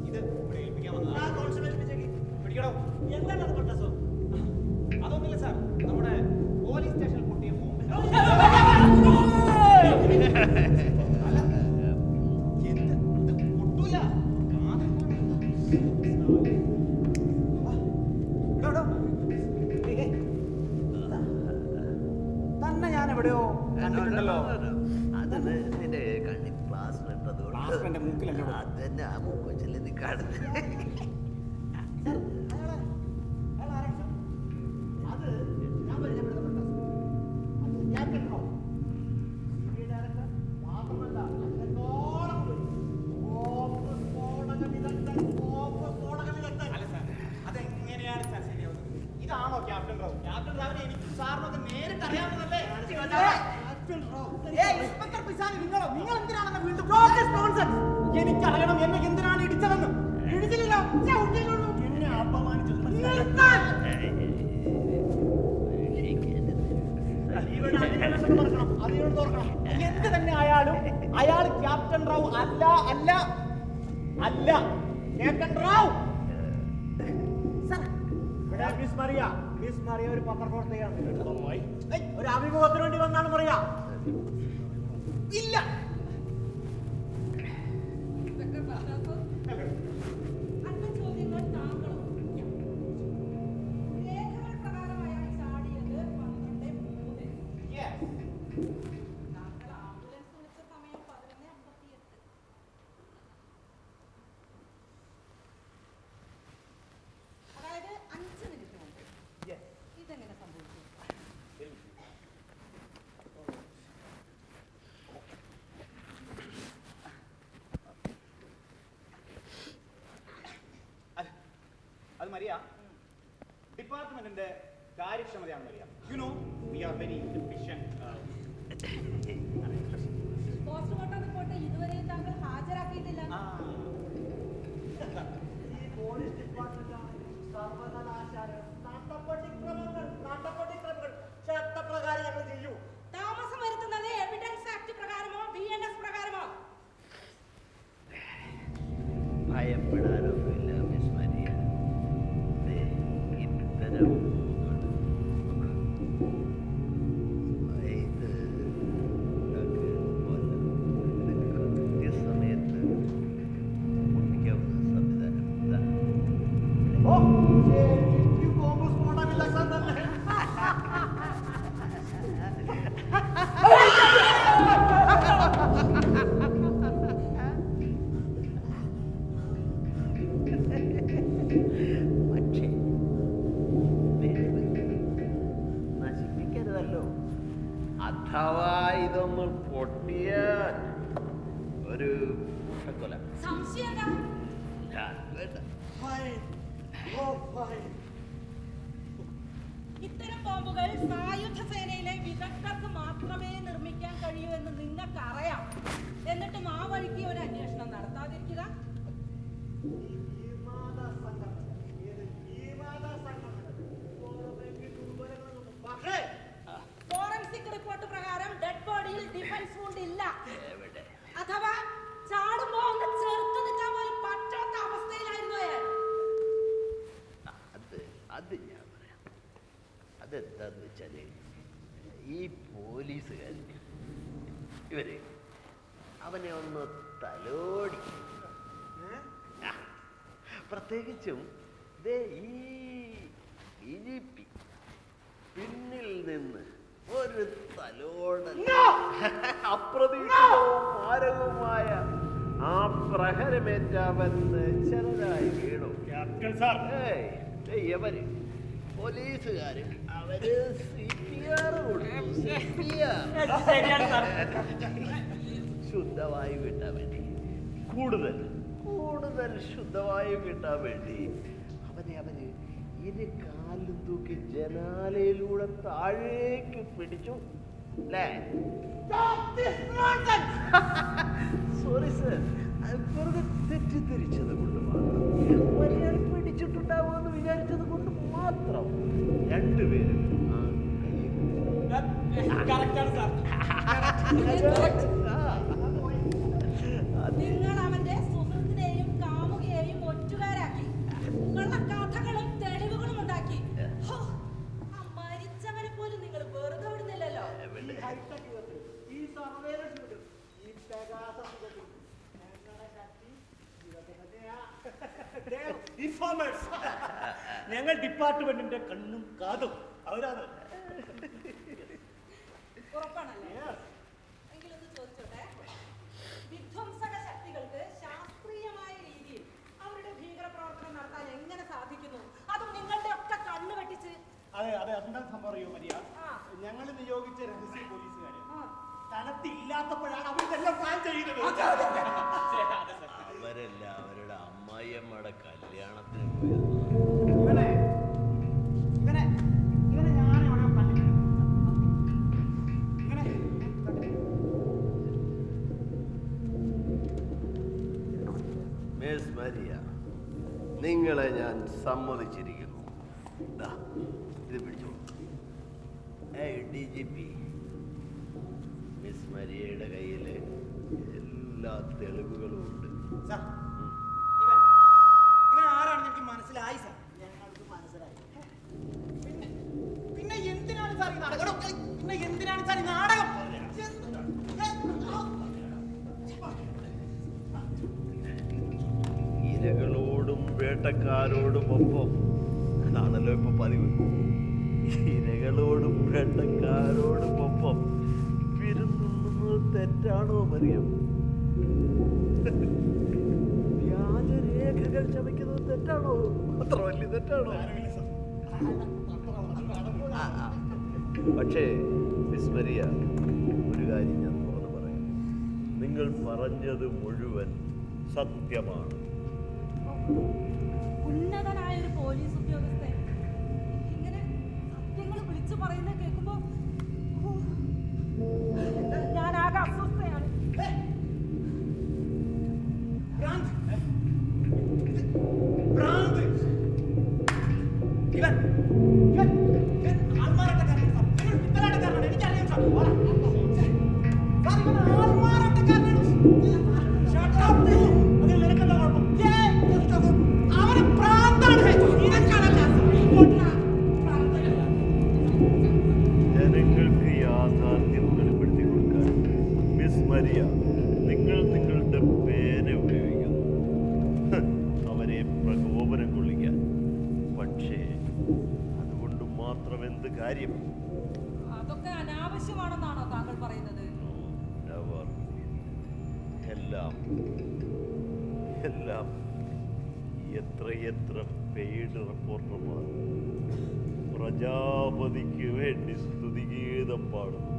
ഇത് ഇവിടെ ഏൽപ്പിക്കാൻ വന്നതാണ്. പിടിക്കണോ? എന്താണ് പട്ടാസോ? അതൊന്നുമില്ല സാർ, നമ്മുടെ പോലീസ് സ്റ്റേഷനിൽ പൊട്ടിയ ബോംബ്. പൊട്ടൂല. തന്നെ ഞാൻ എവിടെയോ കണ്ടിട്ടുണ്ടല്ലോ. അത് നിന്റെ കണ്ണിൽ പ്ലാസ്റ്റർ പ്ലാസ്റ്റർ എന്റെ മൂക്കിലല്ലോ. അത് തന്നെ ആ മൂക്കൊച്ചിൽ നീ കാണുന്നത്. അല്ല സാർ, അതെങ്ങനെയാണ് സാർ ശരിയാവുന്നത്? ഇതാണോ ക്യാപ്റ്റൻ റാവു? ക്യാപ്റ്റൻ റാവിനെ എനിക്ക് സാറിനൊക്കെ നേരിട്ട് അറിയാവുന്നതല്ലേ? ഇൻസ്പെക്ടർ പിസാനി, നിങ്ങൾ എന്തിനാണെന്ന് വീണ്ടും എനിക്കറിയണം എന്നെ എന്തിനാണ് ഇടിച്ചതെന്ന്. ഇടിച്ചില്ല, എന്നെ അപമാനിച്ചു. എന്ത് തന്നെ ആയാലും അയാൾ ക്യാപ്റ്റൻ റാവു അല്ല, അല്ല, അല്ല captain Rao. Miss Mariya, miss Mariya ഒരു പത്രപ്രവർത്തകയാണ്. ഒരു അഭിമുഖത്തിന് വേണ്ടി വന്നാണ് മറിയ. ഇല്ല. അല്പ ചോദ്യങ്ങൾ താങ്കളും രേഖകൾ പ്രകാരം അയാൾ ചാടിയത് 12:03. താങ്കൾ ആംബുലൻസ് വിളിച്ച സമയം 11:58. അതായത് 5 മിനിറ്റ് മുമ്പ്. ഇതെങ്ങനെ സംഭവിച്ചു? അത് മരിയ, ഡിപ്പാർട്ട്മെന്റിന്റെ കാര്യക്ഷമതയാണ് Maria. You know we are very efficient. Postmortem report ഇതുവരെയും താങ്കൾ ഹാജരാക്കിയിട്ടില്ല. ഈ പോലീസ് ഡിപ്പാർട്ട്മെന്റാണ് സർവകലാശാല നാട്ടപ്പട്ടിക്രമങ്ങൾ ചട്ടപ്രകാരം ഞങ്ങൾ ചെയ്യൂ. താമസം വരുത്തുന്നത് എവിഡൻസ് ആക്ട് പ്രകാരമോ BNS പ്രകാരമോ? ഭയപ്പെടാനൊന്നുമില്ല മിസ് മരിയ. ഇത്തരം ഇത് കൃത്യസമയത്ത് പൊട്ടിക്കാവുന്ന സംവിധാനം ഇതാ. ബോംബ് സ്ഫോടനമില്ല സാർ തന്നെ. പക്ഷേ നശിപ്പിക്കരുതല്ലോ. അഥവാ ഇതൊന്ന് പൊട്ടിയാൽ ഒരു കൊല. സംശയം എന്താ? വേണ്ട. ഇത്തരം ബോംബുകൾ സായുധ സേനയിലെ വിദഗ്ധർക്ക് മാത്രമേ നിർമ്മിക്കാൻ കഴിയൂ എന്ന് നിങ്ങൾക്കറിയാം. എന്നിട്ടും ആ വഴിക്ക് ഒരു അന്വേഷണം നടത്താതിരിക്കുക. ഫോറൻസിക് റിപ്പോർട്ട് പ്രകാരം ഡെഡ് ബോഡിയിൽ ഡിഫൻസ് വൂണ്ട് ഇല്ല. അഥവാ ചാടുമ്പോ ഒന്ന് ചെറുത്ത് നിൽക്കാൻ പോലും പറ്റാത്ത അവസ്ഥയിലായിരുന്നു അയാൾ. അതെന്താന്ന് വെച്ചാല് ഈ പോലീസുകാർ ഇവര് അവനെ ഒന്ന് തലോടി, പ്രത്യേകിച്ചും ദേ ഈ BJP പിന്നിൽ നിന്ന് ഒരു തലോടൽ, അപ്രതീക്ഷിതവും മാരകവുമായ ആ പ്രഹരമേറ്റവന്ന് ചെറുതായി വീണു. എവര് പോലീസുകാര് അവര് CPR കൊടുത്തു. ശുദ്ധവായു കിട്ടാൻ വേണ്ടി, കൂടുതൽ ശുദ്ധവായു കിട്ടാൻ വേണ്ടി അവന് ഇരു കാലും തൂക്കി ജനാലയിലൂടെ താഴേക്ക് പിടിച്ചു. സോറി സർ, വെറുതെ തെറ്റിദ്ധരിച്ചത് കൊണ്ട് മാത്രം, പിടിച്ചിട്ടുണ്ടാവുമെന്ന് വിചാരിച്ചത് കൊണ്ട് മാത്രം രണ്ടുപേരും നിങ്ങൾ അവന്റെ സുഹൃത്തിനെയും കാമുകയെയും ഒറ്റുകാരാക്കി, ഉള്ള കഥകളും തെളിവുകളും ഉണ്ടാക്കി. മരിച്ചവരെ പോലും നിങ്ങൾ വെറുതെ വിടുന്നില്ലല്ലോ. ഈ സർവേലൻസ്, ഈ പെഗാസസ് ഞങ്ങളുടെ ശക്തി ഇൻഫോർമേഴ്സ്. ഞങ്ങൾ ഡിപ്പാർട്ട്മെന്റിന്റെ കണ്ണും കാതും അവരാണ്. ഉറപ്പാണല്ലേ? എങ്കിലൊന്ന് ചോദിച്ചോട്ടെ, വിധ്വംസക ശക്തികൾക്ക് ശാസ്ത്രീയമായ രീതിയിൽ അവരുടെ ഭീകരപ്രവർത്തനം നടത്താൻ എങ്ങനെ സാധിക്കുന്നു? അതും നിങ്ങളുടെ ഒക്കെ കണ്ണു വെട്ടിച്ച്. അതെ, അതെന്താ സംഭവം അറിയോ മരിയ? ഞങ്ങൾ നിയോഗിച്ച രഹസ്യ പോലീസുകാര് സ്ഥലത്തില്ലാത്തപ്പോഴാണ് അവരിതെല്ലാം പ്ലാൻ ചെയ്യുന്നത്. അവരല്ല അവരുടെ അമ്മായിയമ്മയുടെ കല്യാണത്തിന് പോയത്. ഇവനെ ഞാൻ എവിടെയോ കണ്ടിട്ടുണ്ട്. മിസ് മരിയ, നിങ്ങളെ ഞാൻ സമ്മതിച്ചിരിക്കുന്നു. ഇത് പിടിച്ചു. DGP, മിസ് മരിയയുടെ കയ്യിൽ എല്ലാ തെളിവുകളും ഉണ്ട്. ഇവൻ ആരാണെന്ന് എനിക്ക് മനസ്സിലായി സാർ. ഞങ്ങൾക്ക് മനസ്സിലായി. പിന്നെ എന്തിനാണ് സാർ ഈ നാടകം? പിന്നെ എന്തിനാണ് സാർ ഈ നാടകം? ഇരകളോടും വേട്ടക്കാരോടും ഒപ്പം, അതാണല്ലോ ഇപ്പൊ പതിവ്, ഇരകളോടും വേട്ടക്കാരോടും ഒപ്പം വിരുന്നുന്നത് തെറ്റാണോ മറിയം? വ്യാജരേഖകൾ ചമയ്ക്കുന്നത് തെറ്റാണോ? അത്ര വലിയ തെറ്റാണോ? പക്ഷേ മിസ് മരിയ, ഒരു കാര്യം ഞാൻ തുറന്നു പറയാം. നിങ്ങൾ പറഞ്ഞത് മുഴുവൻ സത്യമാണ്. ഉന്നതനായ ഒരു പോലീസ് ഉദ്യോഗസ്ഥൻ ഇങ്ങനെ സത്യങ്ങൾ വിളിച്ചു പറയുന്നത് കേൾക്കുമ്പോ ഞാൻ ആകെ അസ്വസ്ഥയാണ്. ജനങ്ങൾക്ക് യാഥാർത്ഥ്യം വെളിപ്പെടുത്തി കൊടുക്കാൻ മിസ് മരിയ നിങ്ങൾ നിങ്ങളുടെ പേര് ഉപയോഗിക്കുന്നു, അവരെ പ്രകോപനം കൊള്ളിക്കാൻ. പക്ഷേ അതുകൊണ്ട് മാത്രം എന്ത് കാര്യം? അതൊക്കെ അനാവശ്യമാണെന്നാണോ താങ്കൾ പറയുന്നത്? Never. എല്ലാം എത്രയെത്ര പെയ്ഡ് റിപ്പോർട്ടർമാർ പ്രജാപതിക്ക് വേണ്ടി സ്തുതിഗീതം പാടുന്നു,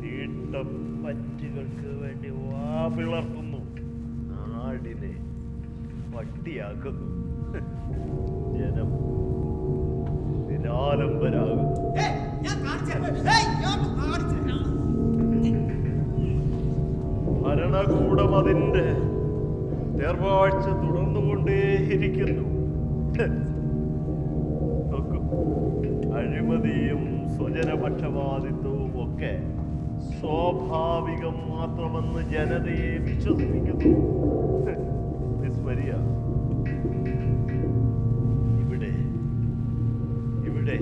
തീട്ടപ്പറ്റുകൾക്ക് വേണ്ടി വാപിളർത്തുന്നു, നാടിനെ പട്ടിയാക്കുന്നു, ജനം നിരാലംബരാകുന്നു. ഭരണകൂടം അതിന്റെ നേർവാഴ്ച തുടർന്നുകൊണ്ടേയിരിക്കുന്നു. നോക്കൂ, അഴിമതിയും സ്വജനപക്ഷപാതിത്വവും ഒക്കെ സ്വാഭാവികം മാത്രമെന്ന് ജനതയെ വിശ്വസിപ്പിക്കുന്നു. മിസ് മരിയ, ഇവിടെ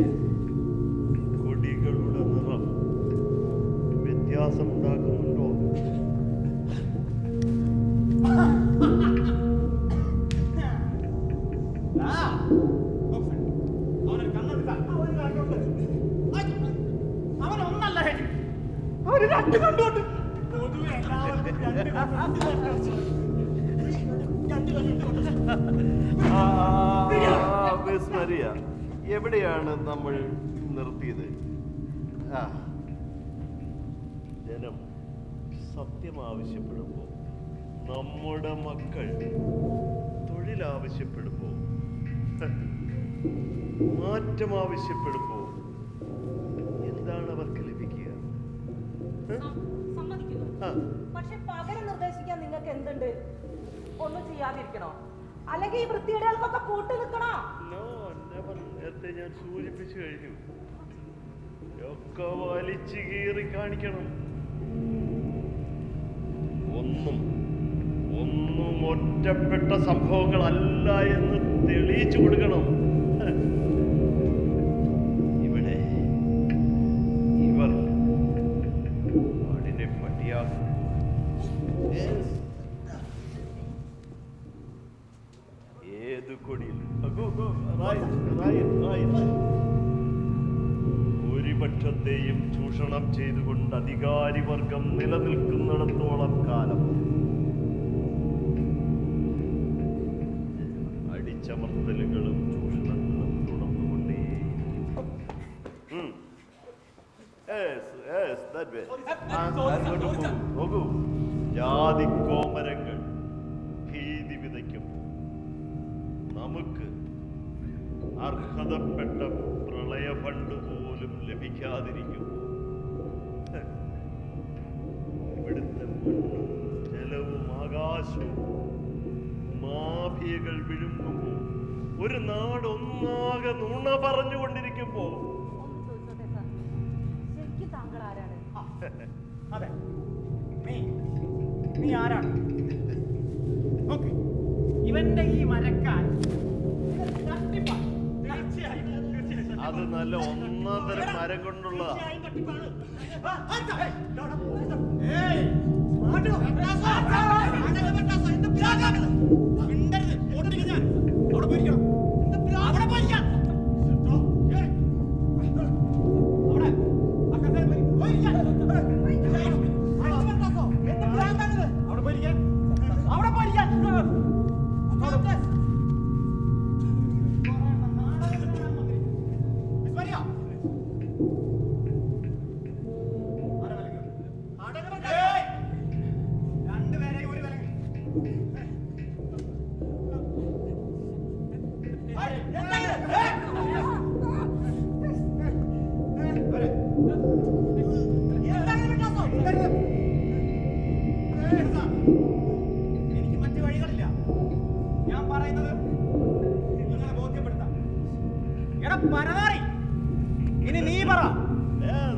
ഒരു 2 കണ്ടുകൊണ്ട് പൊതുവെ എല്ലാവർക്കും 2 കണ്ടുകൊണ്ട് മിസ് മരിയ, എവിടെയാണ് നമ്മൾ നിർത്തിയത്? ജനം സത്യം ആവശ്യപ്പെടുമ്പോൾ, നമ്മുടെ മക്കൾ തൊഴിലാവശ്യപ്പെടുമ്പോൾ, മാറ്റം ആവശ്യപ്പെടുമ്പോൾ എന്താണ് അവർക്ക് ലഭിക്കുക? സമ്മതിക്കുന്നു. പക്ഷെ പകരം നിർദ്ദേശിക്കാൻ നിങ്ങൾക്ക് എന്തുണ്ട്? ഒന്നും ചെയ്യാതിരിക്കണോ? അല്ലെങ്കിൽ ഈ വൃത്തികേടുകൾക്കൊക്കെ കൂട്ടു നിൽക്കണോ? നേരത്തെ ഞാൻ സൂചിപ്പിച്ചു കഴിഞ്ഞു. ഒക്കെ വലിച്ചു കീറി കാണിക്കണം. ഒന്നും ഒറ്റപ്പെട്ട സംഭവങ്ങളല്ല എന്ന് തെളിയിച്ചു കൊടുക്കണം. ഇവിടെ ഇവർ നാടിനെ പട്ടിയാക്കും. ഏത് കൊടിയിൽ ഭൂരിപക്ഷത്തെയും ചൂഷണം ചെയ്തുകൊണ്ട് അധികാരി വർഗം നിലനിൽക്കുന്നിടത്തോളം കാലം അടിച്ചമർത്തലുകളും ചൂഷണങ്ങളും തുടർന്നുകൊണ്ടേയിരിക്കും. നോക്കൂ, ജാതിക്കോമരങ്ങൾ ഭീതി വിതയ്ക്കും. നമുക്ക് അർഹതപ്പെട്ട പ്രളയ ഫണ്ട് പോലും ലഭിക്കാതിരിക്കും. ഇവിടുത്തെ മണ്ണും ജലവും ആകാശവും മാഫിയകൾ വിഴുങ്ങുമ്പോൾ, ഒരു നാടൊന്നാകെ നുണ പറഞ്ഞുകൊണ്ടിരിക്കുമ്പോ ശരിക്കും താങ്കൾ ആരാണ്? അതെ, നീ ആരാണ്? ഓക്കെ, ഇവന്റെ ഈ മരക്കാൻ അത് നല്ല ഒന്നാം തരം മരം കൊണ്ടുള്ളതാ. എനിക്ക് മറ്റു വഴികളില്ല. ഞാൻ പറയുന്നത് നിങ്ങളെ ബോധ്യപ്പെടുത്താം. എടാ പരനാറി, ഇനി നീ പറ,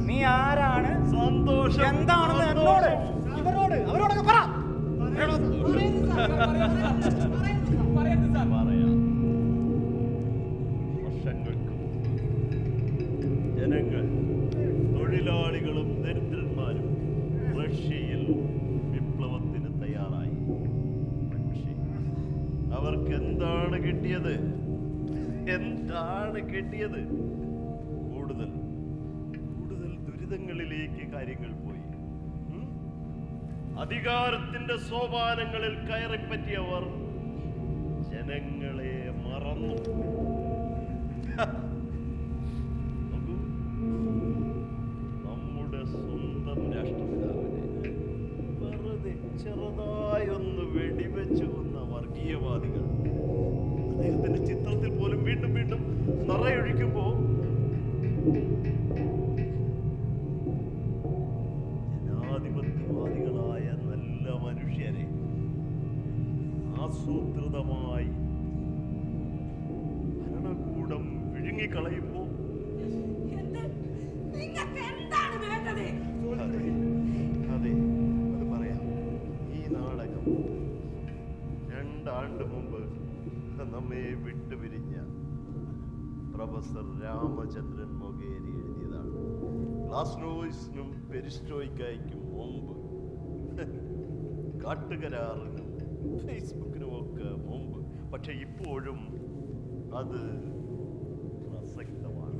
നീ ആരാണ്? സന്തോഷം എന്താണെന്ന് എന്നോട്, ഇവരോട്, അവരോടൊക്കെ പറ. പറയാം. വർഷങ്ങൾക്ക് ജനങ്ങൾ, തൊഴിലാളികളും ദരിദ്രന്മാരും റഷ്യയിൽ വിപ്ലവത്തിന് തയ്യാറായി. പക്ഷേ അവർക്ക് എന്താണ് കിട്ടിയത്? കൂടുതൽ ദുരിതങ്ങളിലേക്ക് കാര്യങ്ങൾ പോയി. അധികാരത്തിന്റെ സോപാനങ്ങളിൽ കയറിപ്പറ്റിയവർ ജനങ്ങളെ മറന്നു. നമ്മുടെ സ്വന്തം രാഷ്ട്രപിതാവിനെ വെറുതെ ചെറുതായൊന്ന് വെടിവെച്ചു കൊന്ന വർഗീയവാദികൾ അദ്ദേഹത്തിന്റെ ചിത്രത്തിൽ പോലും വീണ്ടും വീണ്ടും നിറയൊഴിക്കുമ്പോ ജനാധിപത്യവാദികളായ നല്ല മനുഷ്യരെ ആസൂത്രിതമായി ഭരണകൂടം വിഴുങ്ങിക്കളയുമ്പോ അതെ, അത് പറയാം. ഈ നാടകം 2 ആണ്ട് മുമ്പ് നമ്മെ വിട്ടുപിരിഞ്ഞ പ്രൊഫസർ രാമചന്ദ്രൻ മൊഗേരി എഴുതിയതാണ്. ഗ്ലാസ്നോയിസിനും പെരിസ്ട്രോയിക്കും മുമ്പ്, കാട്ടുകരാറിനും ഫേസ്ബുക്കിനും ഒക്കെ മുമ്പ്. പക്ഷെ ഇപ്പോഴും അത് പ്രസക്തമാണ്.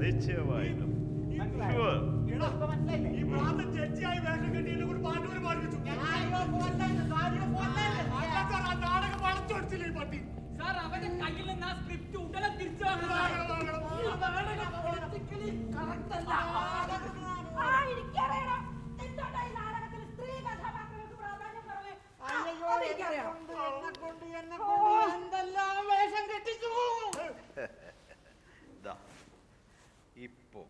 നിശ്ചയമായിട്ടും. Sure. ഇപ്പൊ മനസ്സിലായില്ലേ? ഈ പ്രാന്തൻ ജഡ്ജിയായി വേഷം കെട്ടിയതിനെ കൊണ്ട് പാട്ടുകൾ പാടിപ്പിച്ചു. അല്ല സാർ, ആ നാടകം വളച്ചൊടിച്ചില്ലേ ഈ പട്ടി? സാർ അവന്റെ കയ്യിൽ നിന്ന് ആ സ്ക്രിപ്റ്റ് ഉടനെ തിരിച്ചു വാങ്ങണം സാർ. എനിക്കറിയണം എന്തുകൊണ്ടാ ഈ നാടകത്തിൽ സ്ത്രീ കഥാപാത്രങ്ങൾക്ക് പ്രാധാന്യം കുറവ്. എനിക്കറിയണം. എന്തെല്ലാം വേഷം കെട്ടിച്ചു. ദാ, ഇപ്പോ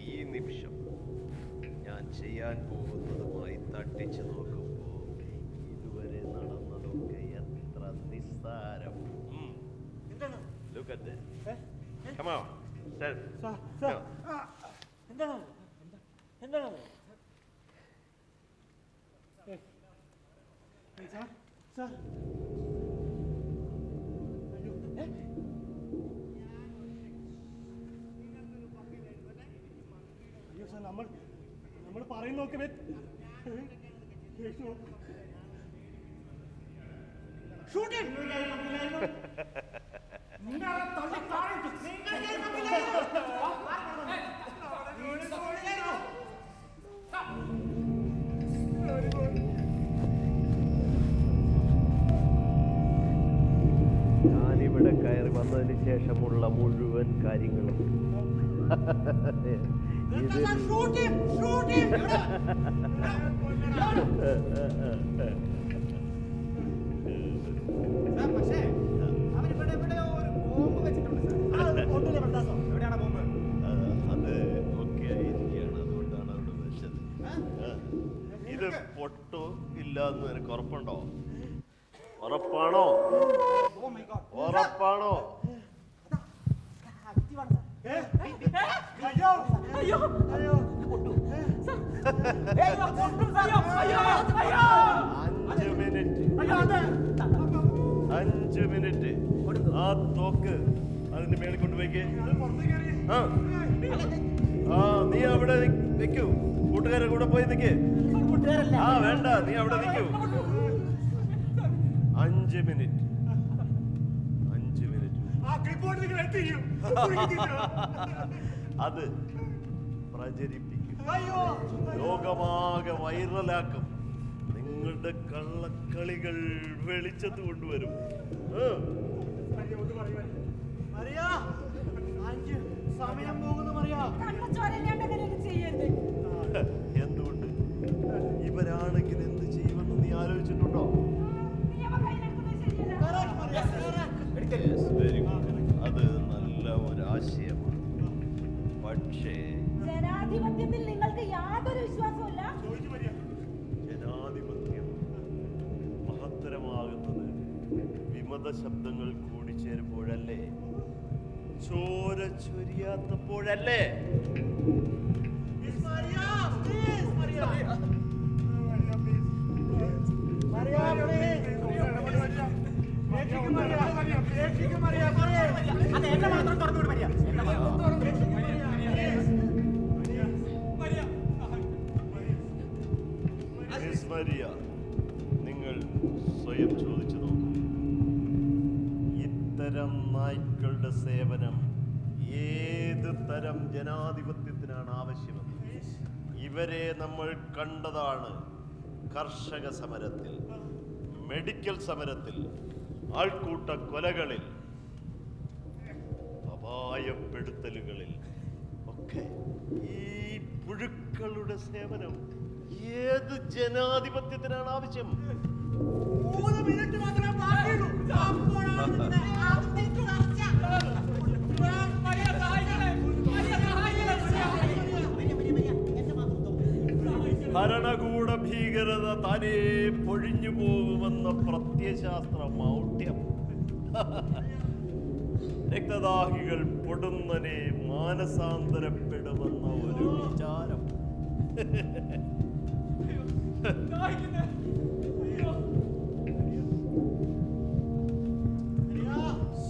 ഈ നിമിഷം ഞാൻ ചെയ്യാൻ പോകുന്നതുമായി തട്ടിച്ചു നോക്കുമ്പോ ഇതുവരെ നടന്നതൊക്കെ എത്ര നിസ്സാരം. Look at this. Come on. Stand. Come on. എന്താണ് സാർ? അയ്യോ സാർ, നമ്മൾ പറയുന്നൊക്കെ ഞാനിവിടെ കയറി വന്നതിന് ശേഷമുള്ള മുഴുവൻ കാര്യങ്ങളും സാർ, പക്ഷേ അവരിവിടെ എവിടെയോ ഒരു ബോംബ് വെച്ചിട്ടുണ്ട് സാർ. എവിടെയാണ് ബോംബ്? അത് ഒക്കെ ആയിരിക്കുകയാണ്. അതുകൊണ്ടാണ് അവിടെ വെച്ചത്. ഇത് പൊട്ടു ഇല്ല എന്ന് നിനക്ക് ഉറപ്പുണ്ടോ? ഉറപ്പാണോ? Oh my God. ഉറപ്പാണോ? അഞ്ച് മിനിറ്റ് ആ തോക്ക് അതിന്റെ മേളിൽ കൊണ്ടുപോയിക്കേ. ആ നീ അവിടെ നിൽക്കൂ. കൂട്ടുകാരെ കൂടെ പോയി നിൽക്കേ. ആ വേണ്ട, നീ അവിടെ നിൽക്കൂ. 5 മിനിറ്റ്. 5 മിനിറ്റ് അത് പ്രചരിപ്പിക്കും. ലോകമാകെ വൈറലാക്കും. നിങ്ങളുടെ കള്ളക്കളികൾ വെളിച്ചത്ത് കൊണ്ടുവരും. സമയം പോകുന്നു പറയാ. ചെയ്യരുത്. എന്തുകൊണ്ട്? ഇവരാണെങ്കിൽ എന്ത് ചെയ്യുമെന്ന് നീ ആലോചിച്ചിട്ടുണ്ടോ? Very good. അത് നല്ല ഒരു ആശയമാണ്. പക്ഷേ ജനാധിപത്യത്തിൽ നിങ്ങൾക്ക് യാതൊരു വിശ്വാസമില്ല. ജനാധിപത്യം മഹത്തരമാകുന്നത് വിമത ശബ്ദങ്ങൾ കൂടിച്ചേരുമ്പോഴല്ലേ? ചോര ചൊരിയാത്തപ്പോഴല്ലേ? അത് എന്നെ മാത്രം തുറന്നു വിട് മരിയ. മിസ് മരിയ, നിങ്ങൾ സ്വയം ചോദിച്ചു നോക്കൂ. ഇത്തരം നായ്ക്കളുടെ സേവനം ഏത് തരം ജനാധിപത്യത്തിനാണ് ആവശ്യമെന്ന് ഇവരെ നമ്മൾ കണ്ടതാണ്. കർഷക സമരത്തിൽ, മെഡിക്കൽ സമരത്തിൽ, ആൾക്കൂട്ട കൊലകളിൽ, അപായപ്പെടുത്തലുകളിൽ ഒക്കെ ഈ പുഴുക്കളുടെ സേവനം ഏത് ജനാധിപത്യത്തിനാണ് ആവശ്യം? 3 മിനിറ്റ് മാത്രമേ ബാക്കിയുള്ളൂ. ഭരണകൂട ഭീകരത താനേ പൊഴിഞ്ഞു പോകുമെന്ന പ്രത്യയശാസ്ത്ര മൗഢ്യം. രക്തദാഹികൾ പൊടുന്നനെ മാനസാന്തരപ്പെടുമെന്ന ഒരു വിചാരം.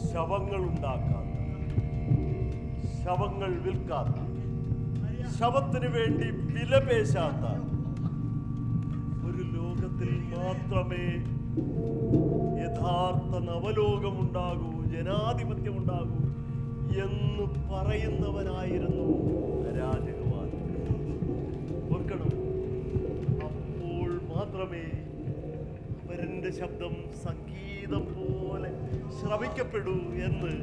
ശവങ്ങൾ ഉണ്ടാക്കാത്ത, ശവങ്ങൾ വിൽക്കാത്ത, ശവത്തിന് വേണ്ടി വിലപേശാത്ത ഒരു ലോകത്തിൽ മാത്രമേ യഥാർത്ഥ നവലോകമുണ്ടാകൂ, ജനാധിപത്യമുണ്ടാകൂ. എന്ന് പറയുന്നവനായിരുന്നു രാജകുമാരൻ. ഓർക്കണം, അപ്പോൾ മാത്രമേ അവന്റെ ശബ്ദം സംഗീതം പോലെ ശ്രവിക്കപ്പെടൂ എന്ന്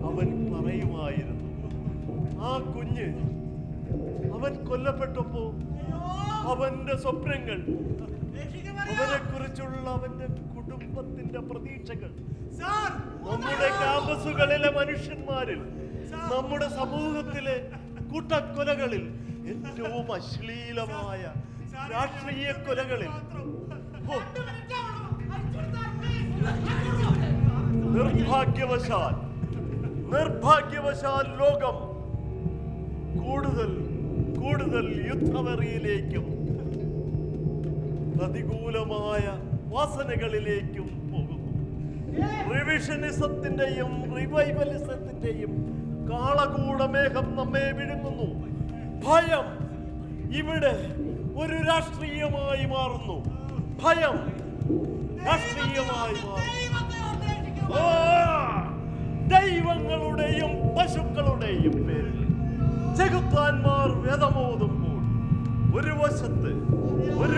അവൻ പറയുമായിരുന്നു. ആ കുഞ്ഞ് അവൻ കൊല്ലപ്പെട്ടപ്പോ അവന്റെ സ്വപ്നങ്ങൾ, അവനെ കുറിച്ചുള്ള അവന്റെ കുടുംബത്തിന്റെ പ്രതീക്ഷകൾ, നമ്മുടെ ക്യാമ്പസുകളിലെ മനുഷ്യന്മാരിൽ, നമ്മുടെ സമൂഹത്തിലെ കൂട്ടക്കൊലകളിൽ, ഏറ്റവും അശ്ലീലമായ രാഷ്ട്രീയ കൊലകളിൽ, നിർഭാഗ്യവശാൽ ലോകം കൂടുതൽ കൂടുതൽ യുദ്ധവെറിയിലേക്കും പ്രതികൂലമായ വാസനകളിലേക്കും പോകുന്നു. റിവിഷനിസത്തിന്റെയും റിവൈവലിസത്തിന്റെയും കാളകൂടമേഘം നമ്മെ വിഴുങ്ങുന്നു. ഭയം ഇവിടെ ഒരു രാഷ്ട്രീയമായി മാറുന്നു. ഭയം രാഷ്ട്രീയമായി മാറുന്നു. ദൈവങ്ങളുടെയും പശുക്കളുടെയും പേരിൽ ചെകുത്താന്മാർ വേദമോതുമ്പോൾ ഒരു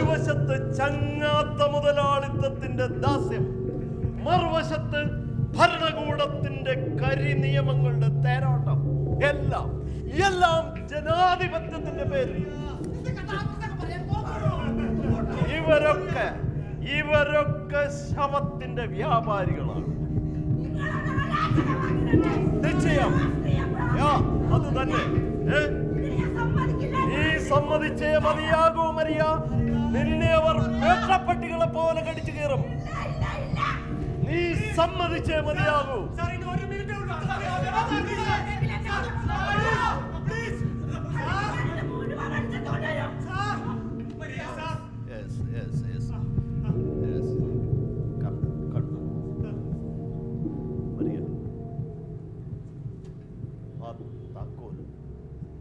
വശത്ത് ചങ്ങാത്ത മുതലാളിത്തത്തിന്റെ ദാസ്യം, മറുവശത്ത് ഭരണകൂടത്തിന്റെ കരിനിയമങ്ങളുടെ തേരോട്ടം, എല്ലാം ജനാധിപത്യത്തിന്റെ പേരിൽ. ഇവരൊക്കെ ശവത്തിന്റെ വ്യാപാരികളാണ്. നിശ്ചയം അത് തന്നെ. നീ സമ്മതിച്ചേ മതിയാകൂ മരിയ. നിന്നെ അവർ വേട്ടപ്പട്ടികളെ പോലെ കടിച്ചു കയറും. നീ സമ്മതിച്ചേ മതിയാകൂ.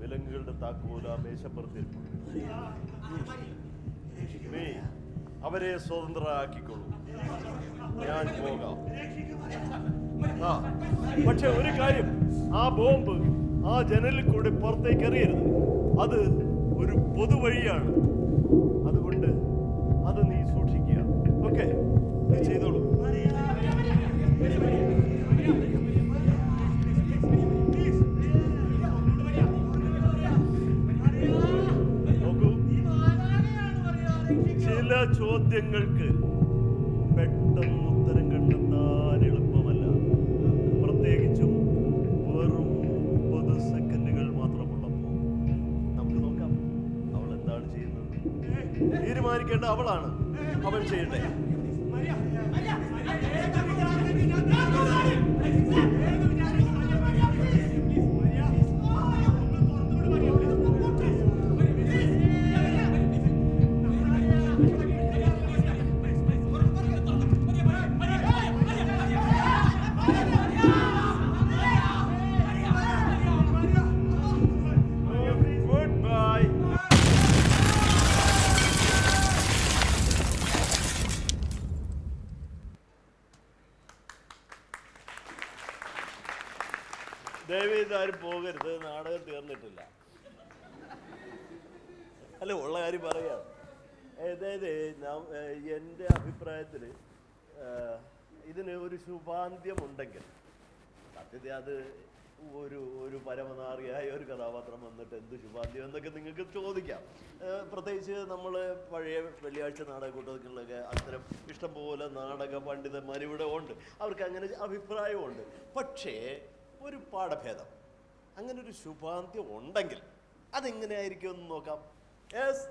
വിലങ്ങുകളുടെ താക്കോൽ ആ മേശപ്പുറത്തിരിപ്പുണ്ട്. നീ അവരെ സ്വതന്ത്രരാക്കിക്കൊള്ളൂ. ഞാൻ പോകാം. പക്ഷെ ഒരു കാര്യം, ആ ബോംബ് ആ ജനലിൽ കൂടെ പുറത്തേക്ക് എറിയരുത്. അത് ഒരു പൊതുവഴിയാണ്. അതുകൊണ്ട് അത് നീ സൂക്ഷിക്കുക. ഓക്കെ, നീ ചെയ്തോളൂ. ചില ചോദ്യങ്ങൾക്ക് പെട്ടെന്ന് ഉത്തരം കണ്ടെത്താൻ എളുപ്പമല്ല. പ്രത്യേകിച്ചും വെറും 30 സെക്കൻഡുകൾ മാത്രമുള്ളപ്പോൾ. നമുക്ക് നോക്കാം അവൾ എന്താണ് ചെയ്യുന്നത്. തീരുമാനിക്കേണ്ട അവളാണ്. അവൾ ചെയ്യട്ടെ. ദയവേതാരും പോകരുത്, നാടകം തീർന്നിട്ടില്ല. അല്ല, ഉള്ള കാര്യം പറയാം. അതായത് എൻ്റെ അഭിപ്രായത്തിൽ ഇതിന് ഒരു ശുഭാന്ത്യം ഉണ്ടെങ്കിൽ, സത്യത്തിൽ അത് ഒരു പരമനാറിയായ ഒരു കഥാപാത്രം വന്നിട്ട് എന്ത് ശുഭാന്ത്യം എന്നൊക്കെ നിങ്ങൾക്ക് ചോദിക്കാം. പ്രത്യേകിച്ച് നമ്മൾ പഴയ വെള്ളിയാഴ്ച നാടകക്കൂട്ടത്തിലൊക്കെ അത്തരം ഇഷ്ടംപോലെ നാടക പണ്ഡിതന്മാർ ഇവിടെ ഉണ്ട്. അവർക്ക് അങ്ങനെ അഭിപ്രായമുണ്ട്. പക്ഷേ ഒരു പാഠഭേദം, അങ്ങനെ ഒരു ശുഭാന്ത്യം ഉണ്ടെങ്കിൽ അതെങ്ങനെയായിരിക്കും എന്ന് നോക്കാം. യെസ്,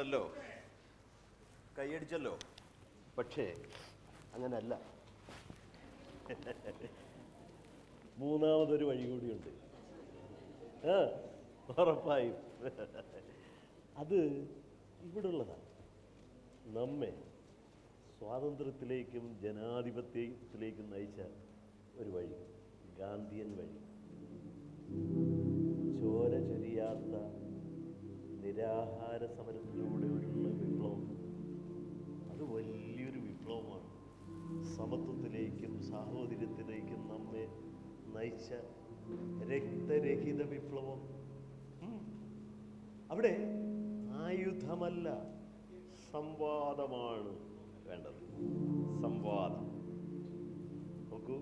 കണ്ടല്ലോ, കൈയടിച്ചല്ലോ. പക്ഷേ അങ്ങനല്ല, മൂന്നാമതൊരു വഴി കൂടിയുണ്ട്. ഉറപ്പായും അത് ഇവിടുള്ളതാണ്. നമ്മെ സ്വാതന്ത്ര്യത്തിലേക്കും ജനാധിപത്യത്തിലേക്കും നയിച്ച ഒരു വഴി, ഗാന്ധിയൻ വഴി. ചോര ചൊരിയാത്ത നിരാഹാര സമരത്തിലൂടെ ഉള്ള വിപ്ലവം, അത് വലിയൊരു വിപ്ലവമാണ്. സമത്വത്തിലേക്കും സാഹോദര്യത്തിലേക്കും നമ്മെ നയിച്ച രക്തരഹിത വിപ്ലവം. അവിടെ ആയുധമല്ല, സംവാദമാണ് വേണ്ടത്. സംവാദം. നോക്കൂ,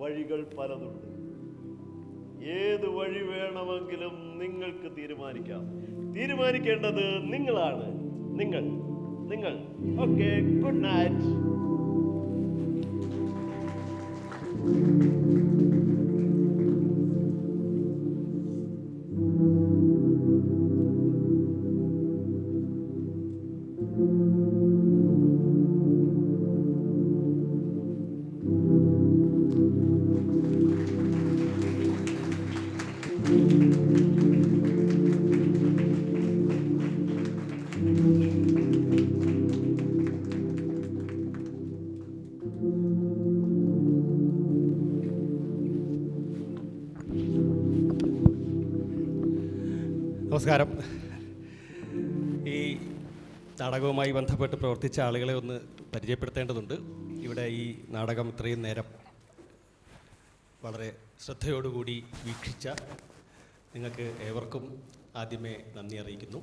വഴികൾ പലതുണ്ട്. ഏത് വഴി വേണമെങ്കിലും നിങ്ങൾക്ക് തീരുമാനിക്കാം. തീരുമാനിക്കേണ്ടത് നിങ്ങളാണ്. നിങ്ങൾ. Okay, good night. നമസ്കാരം. ഈ നാടകവുമായി ബന്ധപ്പെട്ട് പ്രവർത്തിച്ച ആളുകളെ ഒന്ന് പരിചയപ്പെടുത്തേണ്ടതുണ്ട്. ഇവിടെ ഈ നാടകം ഇത്രയും നേരം വളരെ ശ്രദ്ധയോടുകൂടി വീക്ഷിച്ച നിങ്ങൾക്ക് ഏവർക്കും ആദ്യമേ നന്ദി അറിയിക്കുന്നു.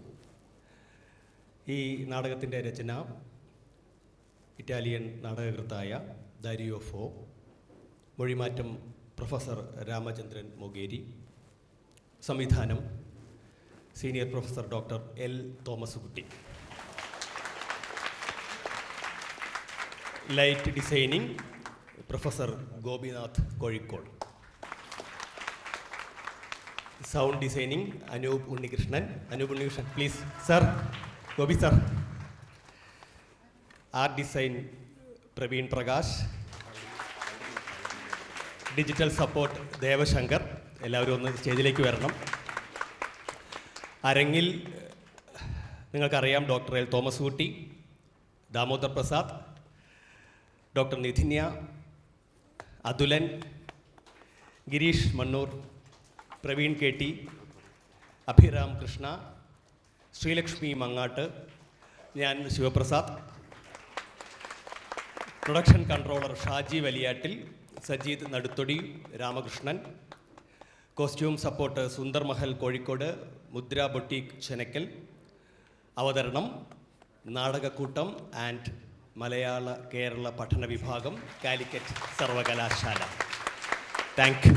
ഈ നാടകത്തിൻ്റെ രചന ഇറ്റാലിയൻ നാടകകൃത്തായ ദാരിയോ ഫോ, മൊഴിമാറ്റം പ്രൊഫസർ രാമചന്ദ്രൻ മൊഗേരി, സംവിധാനം senior professor doctor L Thomas Kutty, light designing professor Gopinath Kozhikode, sound designing Anoop Unnikrishnan please sir, Gopi sir, art design Praveen Prakash, digital support Devasankar. എല്ലാവരും ഒന്ന് സ്റ്റേജിലേക്ക് വരണം. അരങ്ങിൽ നിങ്ങൾക്കറിയാം doctor L Thomas Kutty, Damodar Prasad, doctor Nidhinya, Athulan, Gireesh Mannur, Praveen K T, Abhiram Krishna, Sreelakshmi Mangatt, ഞാൻ Sivaprasad, production controller Shaji Valiyattil, Sajeed Naduthodi, Ramakrishnan, costume support Sundar Mahal Kozhikode, Mudra boutique Chenakkal. അവതരണം നാടകക്കൂട്ടം ആൻഡ് മലയാള കേരള പഠന വിഭാഗം, കാലിക്കറ്റ് സർവകലാശാല. Thank you.